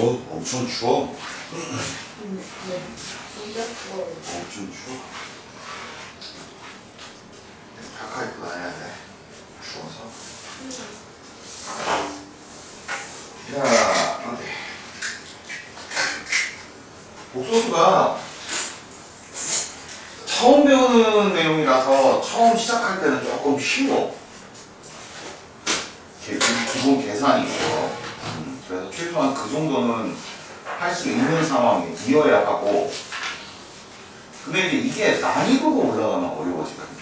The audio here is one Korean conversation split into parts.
엄청 추워. 네. 진짜 추워요. 엄청 추워. 가까이 가야 돼. 추워서. 자, 어디? 복소수가 처음 배우는 내용이라서 처음 시작할 때는 조금 쉬워. 기본 계산이 있어. 그래서 최소한 그 정도는 할 수 있는 상황이어야 하고. 근데 이제 이게 난이도가 올라가면 어려워지거든.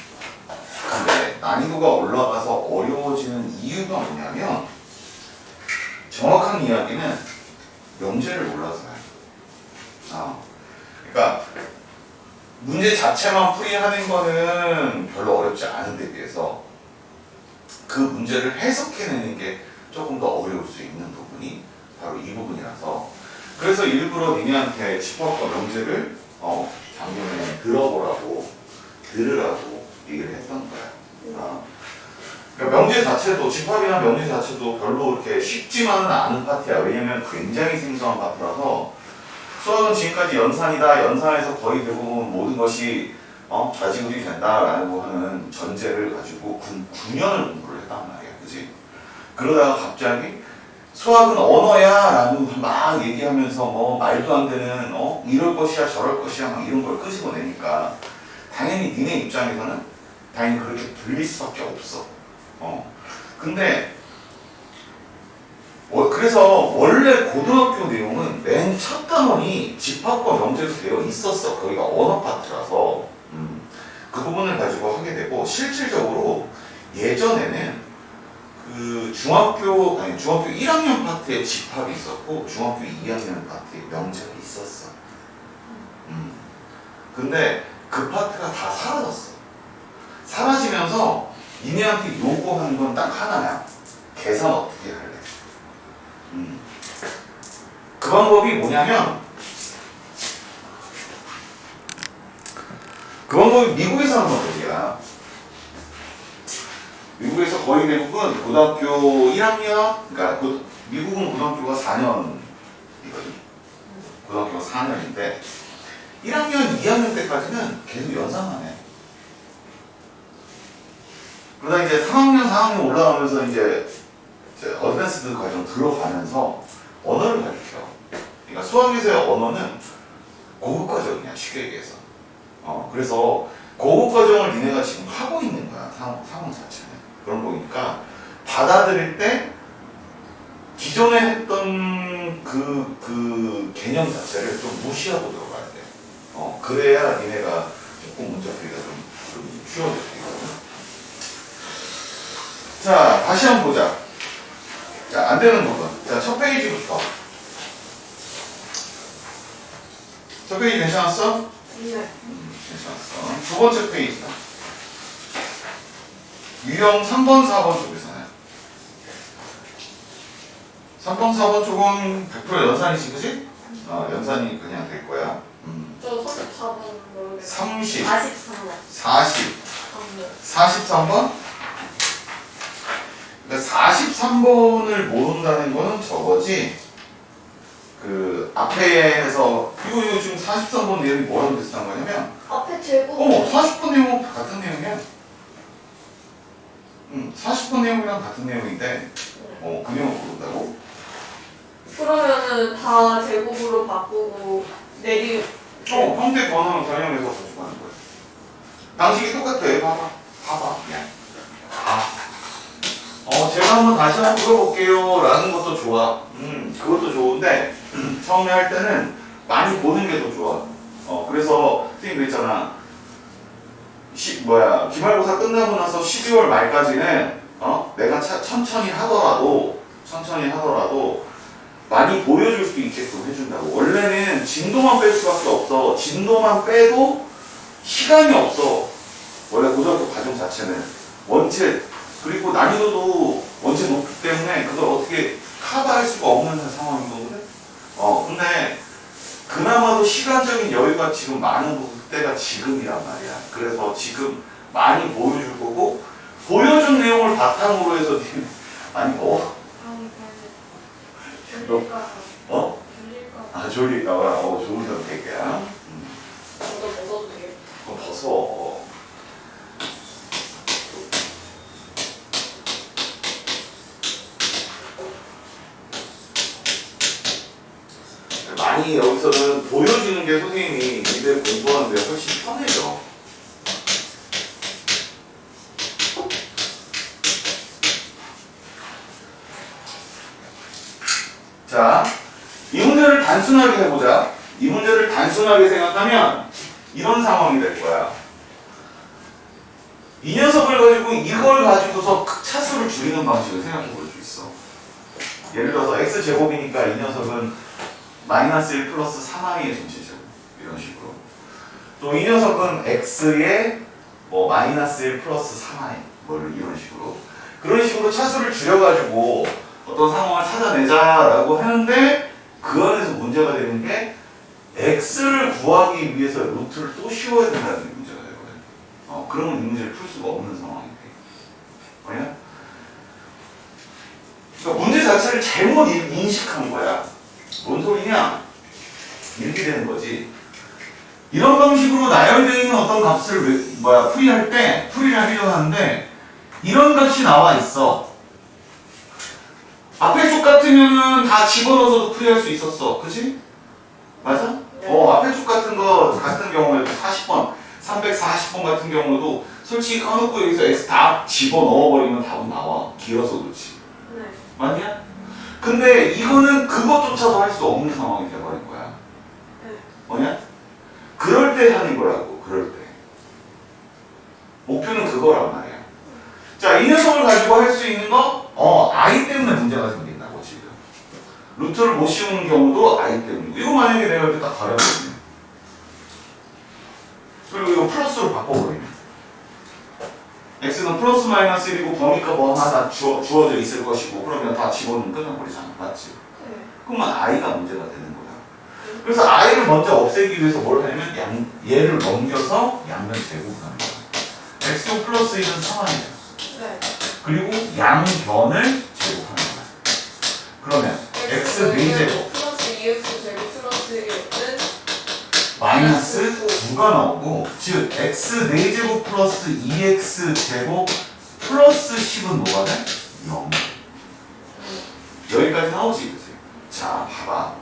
근데 난이도가 올라가서 어려워지는 이유가 뭐냐면 정확한 이야기는 명제를 몰라서요. 그러니까 문제 자체만 풀이하는 거는 별로 어렵지 않은데 비해서 그 문제를 해석해내는 게 조금 더 어려울 수 있는 부분이 바로 이 부분이라서 그래서 일부러 니네한테 집합과 명제를 작년에 들으라고 얘기를 했던 거야. 그러니까 명제 자체도 집합이나 명제 자체도 별로 그렇게 쉽지만은 않은 파트야. 왜냐면 굉장히 생소한 파트라서 수학은 지금까지 연산이다. 연산에서 거의 대부분 모든 것이 좌지우지 된다라고 하는 전제를 가지고 9년을 공부를 했단 말이야. 그지? 그러다가 갑자기 수학은 언어야 라고 막 얘기하면서 뭐 말도 안 되는 이럴 것이야 저럴 것이야 막 이런 걸 끄집어내니까 당연히 니네 입장에서는 당연히 그렇게 들릴 수밖에 없어. 근데 그래서 원래 고등학교 내용은 맨 첫 단원이 집합과 명제로 되어 있었어. 거기가 언어 파트라서 그 부분을 가지고 하게 되고 실질적으로 예전에는 그 중학교 1학년 파트에 집합이 있었고 중학교 2학년 파트에 명제가 있었어. 근데 그 파트가 다 사라졌어. 사라지면서 니네한테 요구하는 건 딱 하나야. 계산 어떻게 할래? 그 방법이 뭐냐면 그 방법이 미국에서 하는 방법이야. 미국에서 거의 대부분 고등학교 1학년 그러니까 미국은 고등학교가 4년이거든. 고등학교가 4년인데 1학년, 2학년 때까지는 계속 연산만 해. 그러다 이제 3학년, 4학년 올라가면서 이제 어드밴스드 과정 들어가면서 언어를 가르쳐. 그러니까 수학에서의 언어는 고급 과정이야, 쉽게 얘기해서. 그래서 고급 과정을 니네가 지금 하고 있는 거야, 상황 자체는. 그런 거니까 받아들일 때 기존에 했던 그 개념 자체를 좀 무시하고 들어가야 돼. 그래야 니네가 조금 문제 풀기가 좀 쉬워질 수 있거든. 자, 다시 한번 보자. 자, 안 되는 부분. 자, 첫 페이지부터. 첫 페이지 괜찮았어? 네. 괜찮았어. 두 번째 페이지다. 유형 3번, 4번 쪽에서는 3번, 4번 쪽은 100% 연산이지, 그지? 연산이 그냥 될 거야. 저 34번 모르겠어요. 30, 43번. 40, 43번? 그러니까 43번을 모른다는 거는 저거지. 그 앞에서 이거 지금 43번 내용이 뭐라고 비슷한 거냐면 앞에 제곱. 40번 내용은 같은 내용이야. 40번 내용이랑 같은 내용인데 그 내용을 모른다고? 그러면은 다 제곱으로 바꾸고 내리. 형태 번호는 변형해서 가지고 하는 거야. 방식이 똑같아. 봐봐. 그냥. 제가 한번 다시 한번 풀어볼게요 라는 것도 좋아. 그것도 좋은데 처음에 할 때는 많이 보는 게 더 좋아. 그래서 선생님 그랬잖아. 기말고사 끝나고 나서 12월 말까지는 내가 천천히 하더라도 많이 보여줄 수 있게끔 해준다고. 원래는 진도만 뺄 수밖에 없어. 진도만 빼도 시간이 없어. 원래 고등학교 과정 자체는 원체 그리고 난이도도 원체 높기 때문에 그걸 어떻게 커버할 수가 없는 상황인 거거든. 근데 그나마도 시간적인 여유가 지금 많은 때가 지금이란 말이야. 그래서 지금 많이 보여줄 거고 보여준 내용을 바탕으로 해서 많이 먹어. 그러니까 졸릴까? 졸릴까봐. 좋은 선택이야. 저도 벗어도 돼요? 그럼 벗어. 많이 여기서는 보여주는 게 선생님이 니들 공부하는 데 훨씬 편해져. 자, 이 문제를 단순하게 해보자. 이 문제를 단순하게 생각하면 이런 상황이 될 거야. 이 녀석을 가지고 이걸 가지고서 차수를 줄이는 방식을 생각해 볼 수 있어. 예를 들어서 x제곱이니까 이 녀석은 마이너스 1 플러스 3i의 전체제곱 이런 식으로. 또 이 녀석은 x의 뭐 마이너스 1 플러스 3i 뭐 이런 식으로. 그런 식으로 차수를 줄여가지고 어떤 상황을 찾아내자라고 하는데 그 안에서 문제가 되는 게 x를 구하기 위해서 루트를 또 씌워야 된다는 게 문제가 되거든. 그러면 이 문제를 풀 수가 없는 상황이 돼. 뭐냐? 그러니까 문제 자체를 잘못 인식한 거야. 뭔 소리냐? 이렇게 되는 거지. 이런 방식으로 나열되어 있는 어떤 값을 풀이할 때 풀이를 하려고 하는데 이런 값이 나와 있어. 앞에 쪽 같으면은 다 집어넣어서도 풀이할 수 있었어. 그치? 맞아? 앞에 쪽 같은 경우에도 40번, 340번 같은 경우도 솔직히 까놓고 여기서 x 다 집어넣어버리면 답은 나와. 길어서 그렇지. 네. 맞냐? 근데 이거는 그것조차도 할 수 없는 상황이 돼버린 거야. 네. 뭐냐? 그럴 때 하는 거라고. 그럴 때. 목표는 그거란 말이야. 자, 이 녀석을 가지고 할 수 있는 거 i 때문에 문제가 생긴다고 지금. 루트를 못 씌우는 경우도 i 때문이고. 이거 만약에 내가 이렇게 딱 가려버리면 그리고 이거 플러스로 바꿔버리면 x는 플러스 마이너스 1이고 범위값 뭐 하나 주어져 있을 것이고 그러면 다 집어넣으면 끝나버리잖아. 맞지? 네. 그러면 i가 문제가 되는 거야. 그래서 i를 먼저 없애기 위해서 뭘 하냐면 얘를 넘겨서 양면 제곱을 하는 거야. x 플러스 1은 3i야. 네. 그리고 양변을 제곱하는 거야. 그러면 x 4제곱 플러스 2x 제곱 플러스 1은 마이너스 9가 나오고 즉 x 4제곱 플러스 2x 제곱 플러스 10은 뭐가 돼? 0. 여기까지 나오지 그치? 자 봐봐.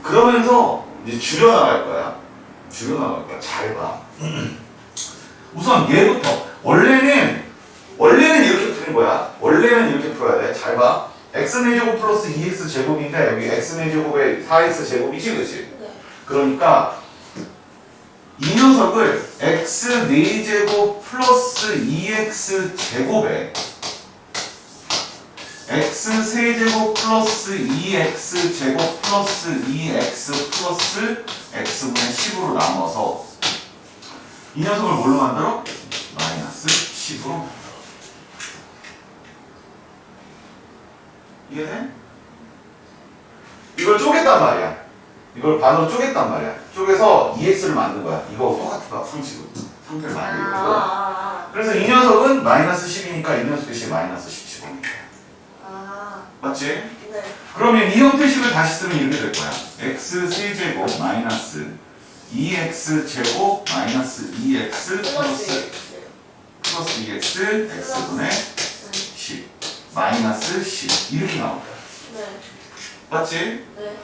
그러면서 이제 줄여나갈 거야. 잘 봐. 우선 얘부터 원래는 이렇게 푸는 거야. 원래는 이렇게 풀어야 돼. 잘 봐. x4제곱 플러스 2x 제곱인데 여기 x4제곱에 4x 제곱이지 그치? 네. 그러니까 이 녀석을 x4제곱 플러스 2x 제곱에 x3제곱 플러스 2x 제곱 플러스 2x 플러스 x분의 10으로 나눠서 이 녀석을 뭘로 만들어? 마이너스 10으로 만들어. 이해돼? 이걸 쪼갰단 말이야. 이걸 반으로 쪼갰단 말이야. 쪼개서 2x를 만든 거야. 이거 똑같은 거야. 상태를 만든 거야. 그래서 이 녀석은 마이너스 10이니까 이 녀석 대신 마이너스 17입니다. 맞지? 네. 그러면 이 형태식을 다시 쓰면 이렇게 될 거야. x3제곱 마이너스 2x 제곱 마이너스 2x 플러스 2x x분의 10 마이너스 10 이렇게 나올 거야. 네. 맞지? 네.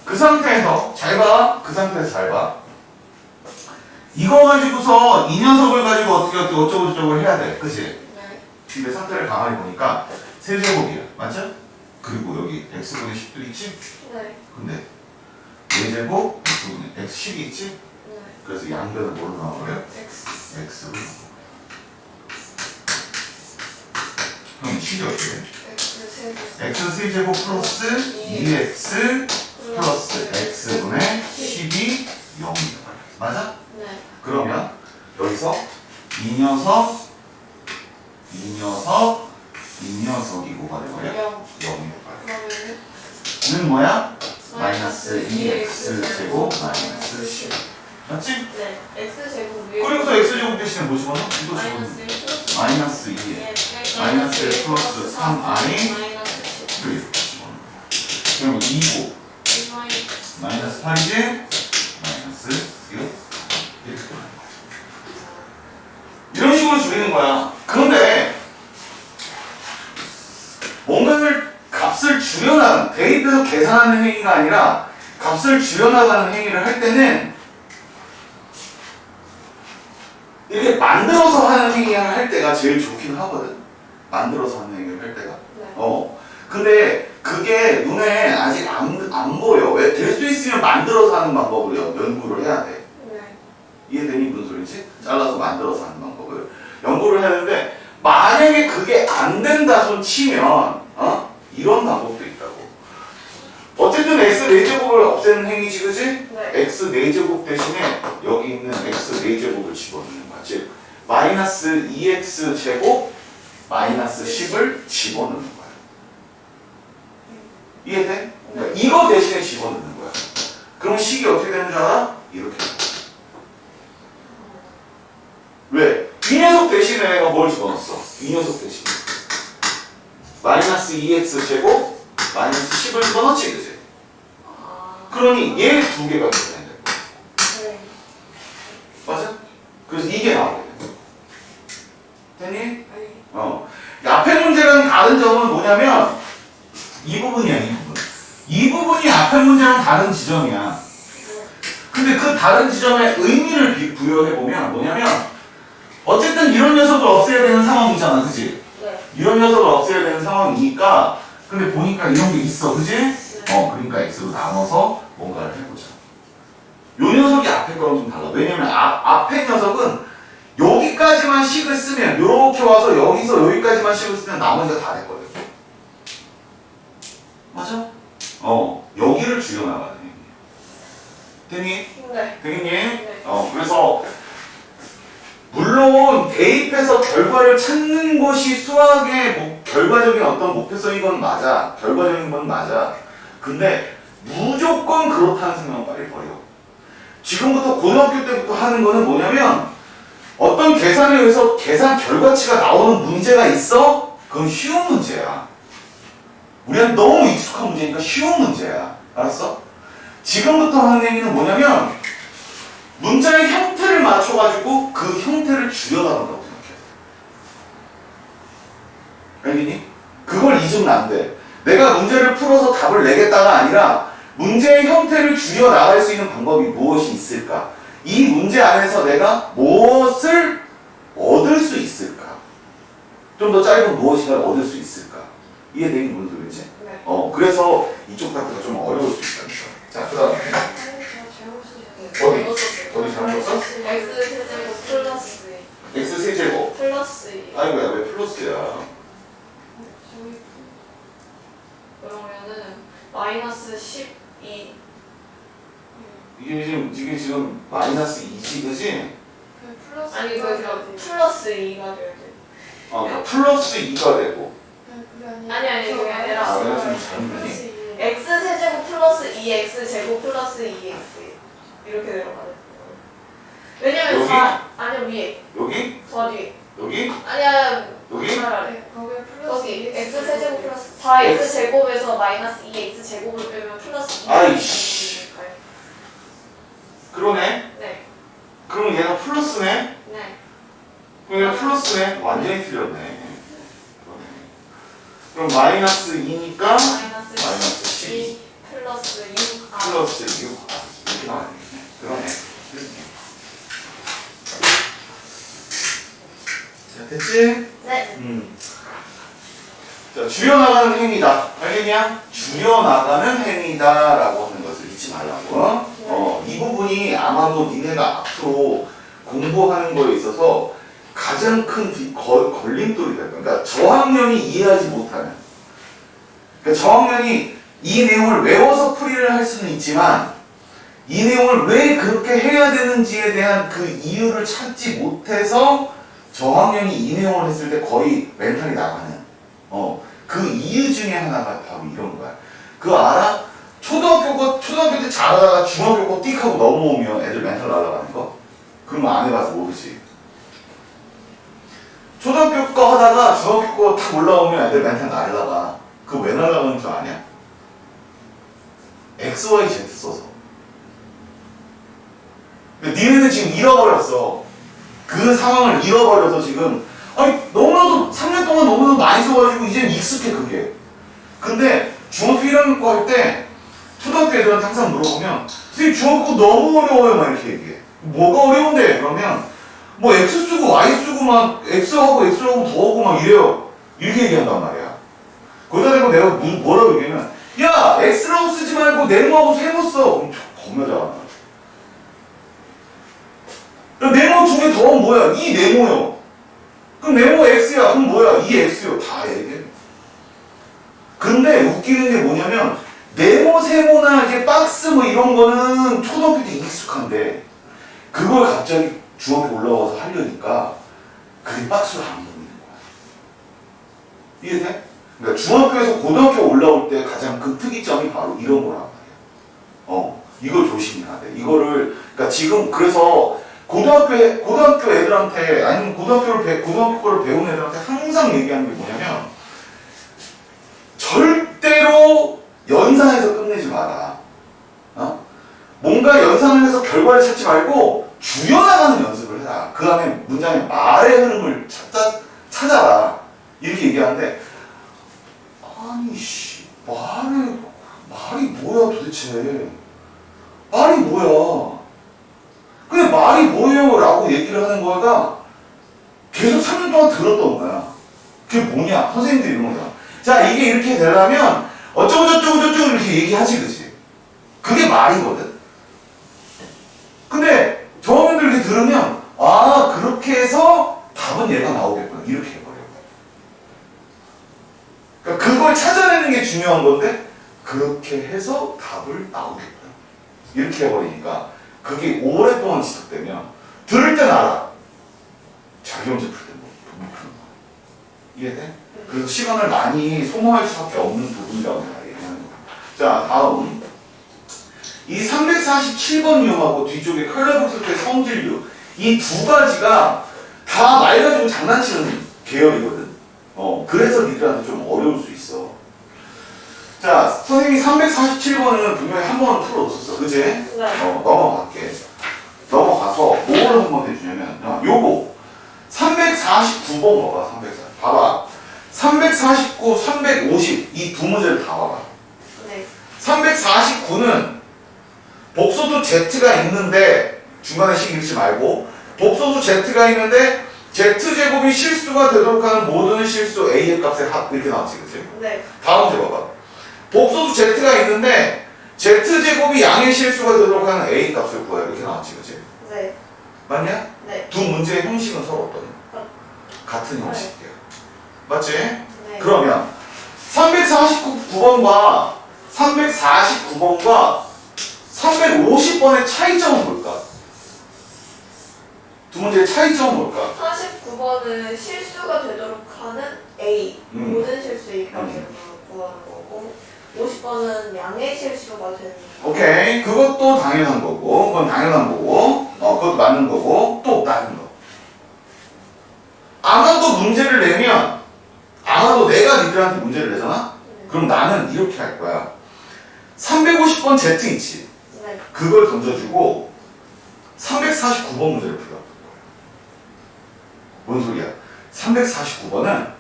그 상태에서 잘 봐. 그 상태에서 잘 봐. 이거 가지고서 이 녀석을 가지고 어떻게 어쩌고 저쩌고 해야 돼. 그치? 네. 근데 상태를 가만히 보니까 세제곱이야. 맞죠? 그리고 여기 x분의 10도 있지? 네. 근데 4제곱 x분의 x10이 있지? 네. 그래서 양변은 뭘로 나와버려? X. x로. 그럼 10이 어떻게 돼? X x3제곱 플러스 2x 플러스 x분의 10이 0이다. 맞아? 네. 그러면 여기서 이 녀석이 뭐가 되버려? 0이 되버려. 는 뭐야? 마이너스 2x 제곱 마이너스 10. 맞지? 네. X 제곱 위에. 그리고서 x제곱 대신에 뭐 집어넣어? 이거 마이너스 집어넣어. 1 플러스. 마이너스 2에 마이너스 1 플러스 3i 마이너스 10. 그리고 이렇게 집어넣어. 그리고 2고 마이너스 마이너스 8이지? 마이너스 6 이렇게 이런 식으로 줄이는 거야. 그런데 뭔가를 값을 줄여나가는 대입해서 계산하는 행위가 아니라 값을 줄여나가는 행위를 할 때는 이렇게 만들어서 하는 행위를 할 때가 제일 좋긴 하거든. 만들어서 하는 행위를 할 때가. 네. 근데 그게 눈에 아직 안 보여. 왜? 될 수 있으면 만들어서 하는 방법을 연구를 해야 돼. 네. 이해되니? 무슨 소리지? 잘라서 만들어서 하는 방법을 연구를 해야 되는데 만약에 그게 안 된다 손 치면 이런 방법도 있다고. 어쨌든 x 4제곱을 없애는 행위지, 그지? 네. x 4제곱 대신에 여기 있는 x 4제곱을 집어넣는 거야. 즉 마이너스 2x 제곱 마이너스 10을 집어넣는 거야. 이해돼? 그러니까 이거 대신에 집어넣는 거야. 그럼 식이 어떻게 되는 줄 알아? 이렇게. 왜? 이 녀석 대신에 내가 뭘 집어넣었어? 이 녀석 대신에 마이너스 2x 제곱 마이너스 10을 집어넣지, 그지? 그러니 얘 두 개가 계산이 될 거야. 네. 맞아? 그래서 이게 나오게 돼. 됐니? 아니. 앞에 문제랑 다른 점은 뭐냐면 이 부분이야, 이 부분. 이 부분이 앞에 문제랑 다른 지점이야. 근데 그 다른 지점에 의미를 부여해보면 뭐냐면 어쨌든 이런 녀석을 없애야 되는 상황이잖아, 그치? 네. 이런 녀석을 없애야 되는 상황이니까 근데 보니까 이런 게 있어, 그치? 그러니까 x로 나눠서 뭔가를 해보자. 요 녀석이 앞에 거랑 좀 달라. 왜냐면 앞에 녀석은 여기까지만 식을 쓰면 이렇게 와서 여기서 여기까지만 식을 쓰면 나머지가 다 됐거든. 맞아? 여기를 줄여나가는 행위야. 되니? 네. 되겠니? 네. 그래서 물론 대입해서 결과를 찾는 것이 수학의 결과적인 어떤 목표성인 건 맞아. 결과적인 건 맞아. 근데 무조건 그렇다는 생각은 빨리 버려. 지금부터 고등학교 때부터 하는 거는 뭐냐면 어떤 계산에 의해서 계산 결과치가 나오는 문제가 있어? 그건 쉬운 문제야. 우리한테 너무 익숙한 문제니까 쉬운 문제야. 알았어? 지금부터 하는 얘기는 뭐냐면 문자의 형태를 맞춰가지고 그 형태를 줄여나간다고 생각해. 알겠니? 그걸 잊으면 안 돼. 내가 문제를 풀어서 답을 내겠다가 아니라 문제의 형태를 줄여나갈 수 있는 방법이 무엇이 있을까? 이 문제 안에서 내가 무엇을 얻을 수 있을까? 좀 더 짧은 무엇인가를 얻을 수 있을까? 이해되니 무슨 소리지? 네. 그래서 이쪽 파트가 좀 어려울 수 있다는 거. 자, 그 다음에 어디 잘못 썼어? x 세제곱 플러스 x 세제곱. 플러스 아이고야, 왜 플러스야? 그러면은 마이너스 12 이게 지금 마이너스 2지, 그지? 플러스 아니 그 플러스 2가 돼야 돼. 그러니까 플러스 2가 되고. 아니 그게 아니라 내가 지금 잘못했니? x 세제곱 플러스 2x 제곱 플러스 2x 이렇게 내려가요. 왜냐면 여기? 4 아니야 위에 여기? 더 뒤에 여기? 아니야 여기? 차라리 거기 x 세제곱 플러스 4x 제곱에서 마이너스 2x 제곱을 빼면 플러스 2x 아이씨. 제곱일까요? 그러네? 네. 그럼 얘가 플러스네? 네. 그럼 얘가 플러스네? 완전히 틀렸네. 그러네. 그럼 마이너스 2니까 마이너스 12 플러스 6 플러스 6 이렇게 나와야 되겠네. 그러네. 자, 됐지? 네. 자, 줄여나가는 행위다. 알겠냐? 줄여나가는 행위다라고 하는 것을 잊지 말라고. 이 부분이 아마도 니네가 앞으로 공부하는 거에 있어서 가장 큰 걸림돌이 될 거야. 그러니까 저학년이 이해하지 못하는. 그러니까 저학년이 이 내용을 외워서 풀이를 할 수는 있지만 이 내용을 왜 그렇게 해야 되는지에 대한 그 이유를 찾지 못해서 저학년이 이 내용을 했을 때 거의 멘탈이 나가는 그 이유 중에 하나가 바로 이런 거야. 그거 알아? 초등학교 때 잘하다가 중학교 거 띡 하고 넘어오면 애들 멘탈 날아가는 거? 그런 거 안 해봐서 모르지. 초등학교 거 하다가 중학교 거 탁 올라오면 애들 멘탈 날아가. 그거 왜 날아가는 줄 아냐? x, y, z 써서. 근데 니네는 지금 잃어버렸어. 그 상황을 잃어버려서 지금 아니 너무나도 3년 동안 너무나도 많이 써가지고 이제는 익숙해 그게. 근데 중학교 1학년 거 할 때 초등학교 애들한테 항상 물어보면 선생님 중학교 너무 어려워요 막 이렇게 얘기해. 뭐가 어려운데? 그러면 뭐 x 쓰고 y 쓰고 막 x하고 x하고 더하고 막 이래요. 이렇게 얘기한단 말이야. 거기다 대고 내가 뭐라고 얘기하면 야 x라고 쓰지 말고 네모하고 세모 써. 그럼 겁나 잘한다. 네모 중에 더하면 뭐야? 이 네모요. 그럼 네모 x야. 그럼 뭐야? 이 x요. 다 얘기해. 근데 웃기는 게 뭐냐면 네모, 세모나 이제 박스 뭐 이런 거는 초등학교 때 익숙한데 그걸 갑자기 중학교 올라와서 하려니까 그게 박스로 안 보이는 거야. 이해돼? 그러니까 중학교에서 고등학교 올라올 때 가장 큰 특이점이 바로 이런 거란 말이야. 이걸 조심해야 돼. 이거를 그러니까 지금 그래서 고등학교 애들한테 아니면 고등학교 거를 배운 애들한테 항상 얘기하는 게 뭐냐면 절대로 연상해서 끝내지 마라. 뭔가 연상을 해서 결과를 찾지 말고 주어나가는 연습을 해라. 그 안에 문장의 말의 흐름을 찾아라. 이렇게 얘기하는데 아니 씨 말이 뭐야 도대체. 말이 뭐야. 근데 말이 뭐예요? 라고 얘기를 하는 거가 계속 3년 동안 들었던 거야. 그게 뭐냐? 선생님들이 이런 거잖아. 자, 이게 이렇게 되려면 어쩌고저쩌고 이렇게 얘기하지, 그지? 그게 말이거든? 근데 저학년들 이렇게 들으면 아, 그렇게 해서 답은 얘가 나오겠구나. 이렇게 해버려. 그러니까 그걸 찾아내는 게 중요한 건데 그렇게 해서 답을 나오겠구나. 이렇게 해버리니까 그게 오랫동안 지속되면 들을 땐 알아. 자기 문제 풀 때 못 푸는 거야. 이해돼? 그래서 시간을 많이 소모할 수밖에 없는 부분이라고 내가 얘기하는 거야. 자, 다음 이 347번 유형하고 뒤쪽에 컬러북스의 성질류 이 두 가지가 다 말 가지고 장난치는 계열이거든. 그래서 니들한테 좀 어려울 수 있어. 자, 선생님이 347번은 분명히 한 번은 풀어줬었어. 그지? 네. 넘어갈게. 넘어가서 뭐를 한번 해주냐면 요거 349번 봐봐. 340. 봐봐. 349, 350 이 두 문제를 다 봐봐. 네. 349는 복소수 z가 있는데 중간에 식 읽지 말고 복소수 z가 있는데 z제곱이 실수가 되도록 하는 모든 실수 a의 값의 합 이렇게 나왔지, 그치? 네. 다음 문제 봐봐. 복소수 z가 있는데 z제곱이 양의 실수가 되도록 하는 a 값을 구해 이렇게 나왔지, 그치? 네. 맞냐? 네. 두 문제의 형식은 서로 어떤? 같은 형식이야. 맞지? 네. 그러면 349번과 349번과 350번의 차이점은 뭘까? 두 문제의 차이점은 뭘까? 49번은 실수가 되도록 하는 A 모든 실수 A 값을 구하는 거고 50번은 양의 실수가 되는 오케이. 그것도 당연한 거고 그건 당연한 거고 그것도 맞는 거고 또 다른 거 아마도 문제를 내면 아마도 내가 니들한테 문제를 내잖아? 그럼 나는 이렇게 할 거야. 350번 Z 있지? 네. 그걸 던져주고 349번 문제를 풀어. 뭔 소리야? 349번은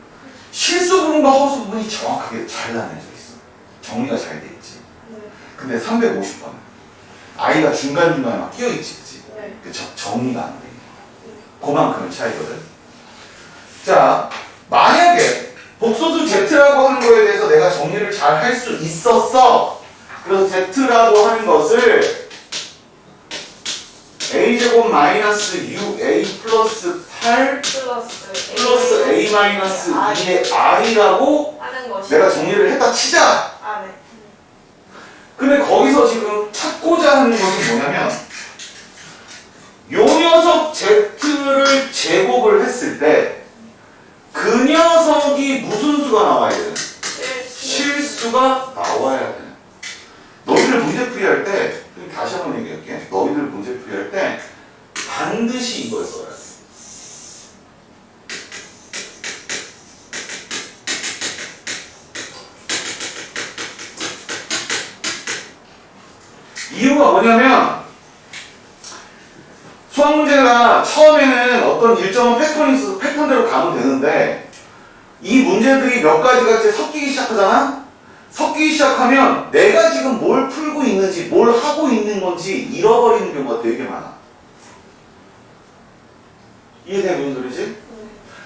실수 부분과 허수 부분이 정확하게 잘 나뉘어져 있어. 정리가 잘 돼 있지. 네. 근데 350번은 아이가 중간중간에 막 끼어있지, 그치? 네. 그 정리가 안 돼. 그만큼의 차이거든. 자, 만약에 복소수 Z라고 하는 거에 대해서 내가 정리를 잘 할 수 있었어. 그래서 Z라고 하는 것을 A제곱 마이너스 6A 플러스 8 플러스 A 마이너스 2의 I라고 하는 것이 내가 정리를 했다 치자. 아, 네. 근데 거기서 지금 찾고자 하는 것은 뭐냐면 요 녀석 Z를 제곱을 했을 때 그 녀석이 무슨 수가 나와야 되는? 실수가 나와야 되는. 너희들 문제 풀이할 때 다시 한번 얘기할게. 너희들 문제 풀이할 때 반드시 이걸 써야 돼. 이유가 뭐냐면 수학 문제가 처음에는 어떤 일정한 패턴대로 가면 되는데 이 문제들이 몇 가지가 이제 섞이기 시작하잖아? 섞이기 시작하면 내가 지금 뭘 풀고 있는지 뭘 하고 있는 건지 잃어버리는 경우가 되게 많아. 이해돼? 무슨 소리지?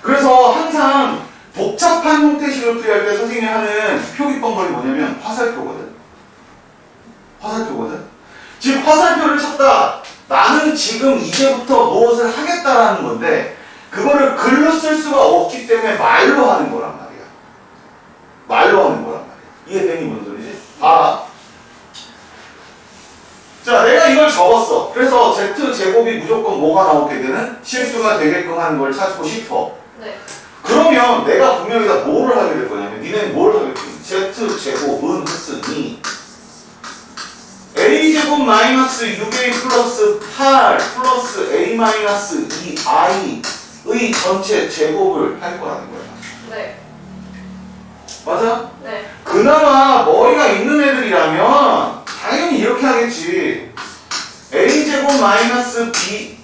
그래서 항상 복잡한 형태식을 풀이할 때 선생님이 하는 표기법이 뭐냐면 화살표거든. 화살표거든. 즉 화살표를 쳤다. 나는 지금 이제부터 무엇을 하겠다라는 건데 그거를 글로 쓸 수가 없기 때문에 말로 하는 거란 말이야. 말로 하는 거란 말이야. 이해되니 무슨 소리지? 자, 내가 이걸 적었어. 그래서 Z제곱이 무조건 뭐가 나오게 되는? 실수가 되게끔 하는 걸 찾고 싶어. 네. 그러면 내가 분명히 다 뭐를 하게 될 거냐면 니네는 뭘 하게 될 거냐? Z제곱은 흡수니 A제곱 마이너스 6A 플러스 8 플러스 A 마이너스 2I의 전체 제곱을 할 거라는 거야. 네. 맞아? 네. 그나마 머리가 있는 애들이라면 당연히 이렇게 하겠지. A제곱 마이너스 B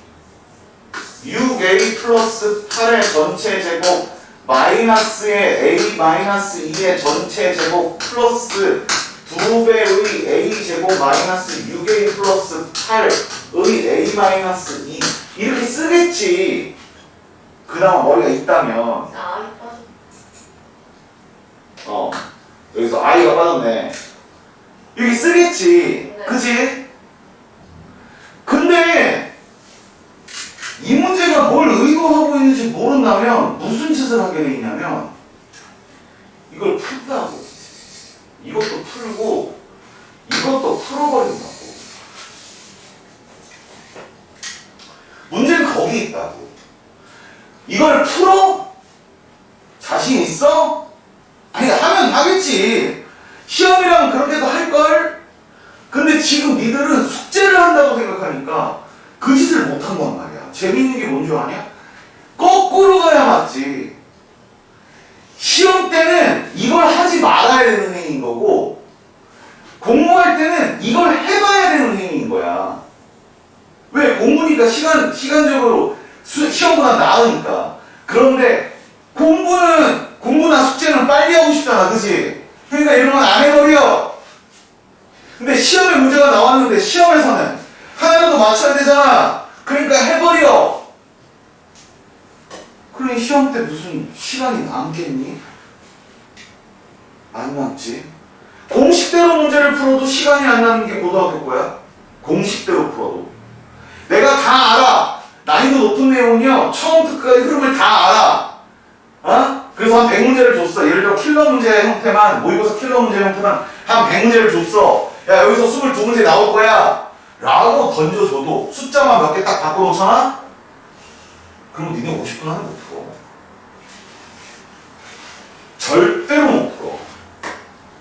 6A 플러스 8의 전체 제곱 마이너스의 A 마이너스 2의 전체 제곱 플러스 2배의 A제곱 마이너스 6A 플러스 8의 A 마이너스 2 이렇게 쓰겠지. 그나마 머리가 있다면. 여기서 I가 빠졌네. 이렇게 쓰겠지. 네. 그치? 근데 이 문제가 뭘 의도하고 있는지 모른다면 무슨 짓을 하게 돼 있냐면 이걸 푼다고. 이것도 풀고 이것도 풀어버린다고. 문제는 거기 있다고. 이걸 풀어? 자신 있어? 아니 하면 하겠지. 시험이라면 그렇게도 할걸? 근데 지금 니들은 숙제를 한다고 생각하니까 그 짓을 못한 건 말이야. 재밌는 게 뭔 줄 아냐? 거꾸로 가야 맞지. 시험 때는 이걸 하지 말아야 되는 행위인 거고 공부할 때는 이걸 해봐야 되는 행위인 거야. 왜? 공부니까 시간적으로 시험보다 나으니까. 그런데 공부나 숙제는 빨리 하고 싶잖아. 그치? 그러니까 이런 건 안 해버려. 근데 시험에 문제가 나왔는데 시험에서는 하나라도 맞춰야 되잖아. 그러니까 해버려. 그러니 시험 때 무슨 시간이 남겠니? 안 남지. 공식대로 문제를 풀어도 시간이 안 남는 게 고등학교 거야. 공식대로 풀어도. 내가 다 알아. 난이도 높은 내용은요. 처음부터 끝까지 흐름을 다 알아. 그래서 한 100문제를 줬어. 예를 들어 킬러 문제 형태만, 모의고사 킬러 문제 형태만 한 100문제를 줬어. 야, 여기서 22문제 나올 거야. 라고 던져줘도 숫자만 몇 개 딱 바꿔놓잖아? 그럼 니네 50분 안에 못 풀어. 절대로 못 풀어.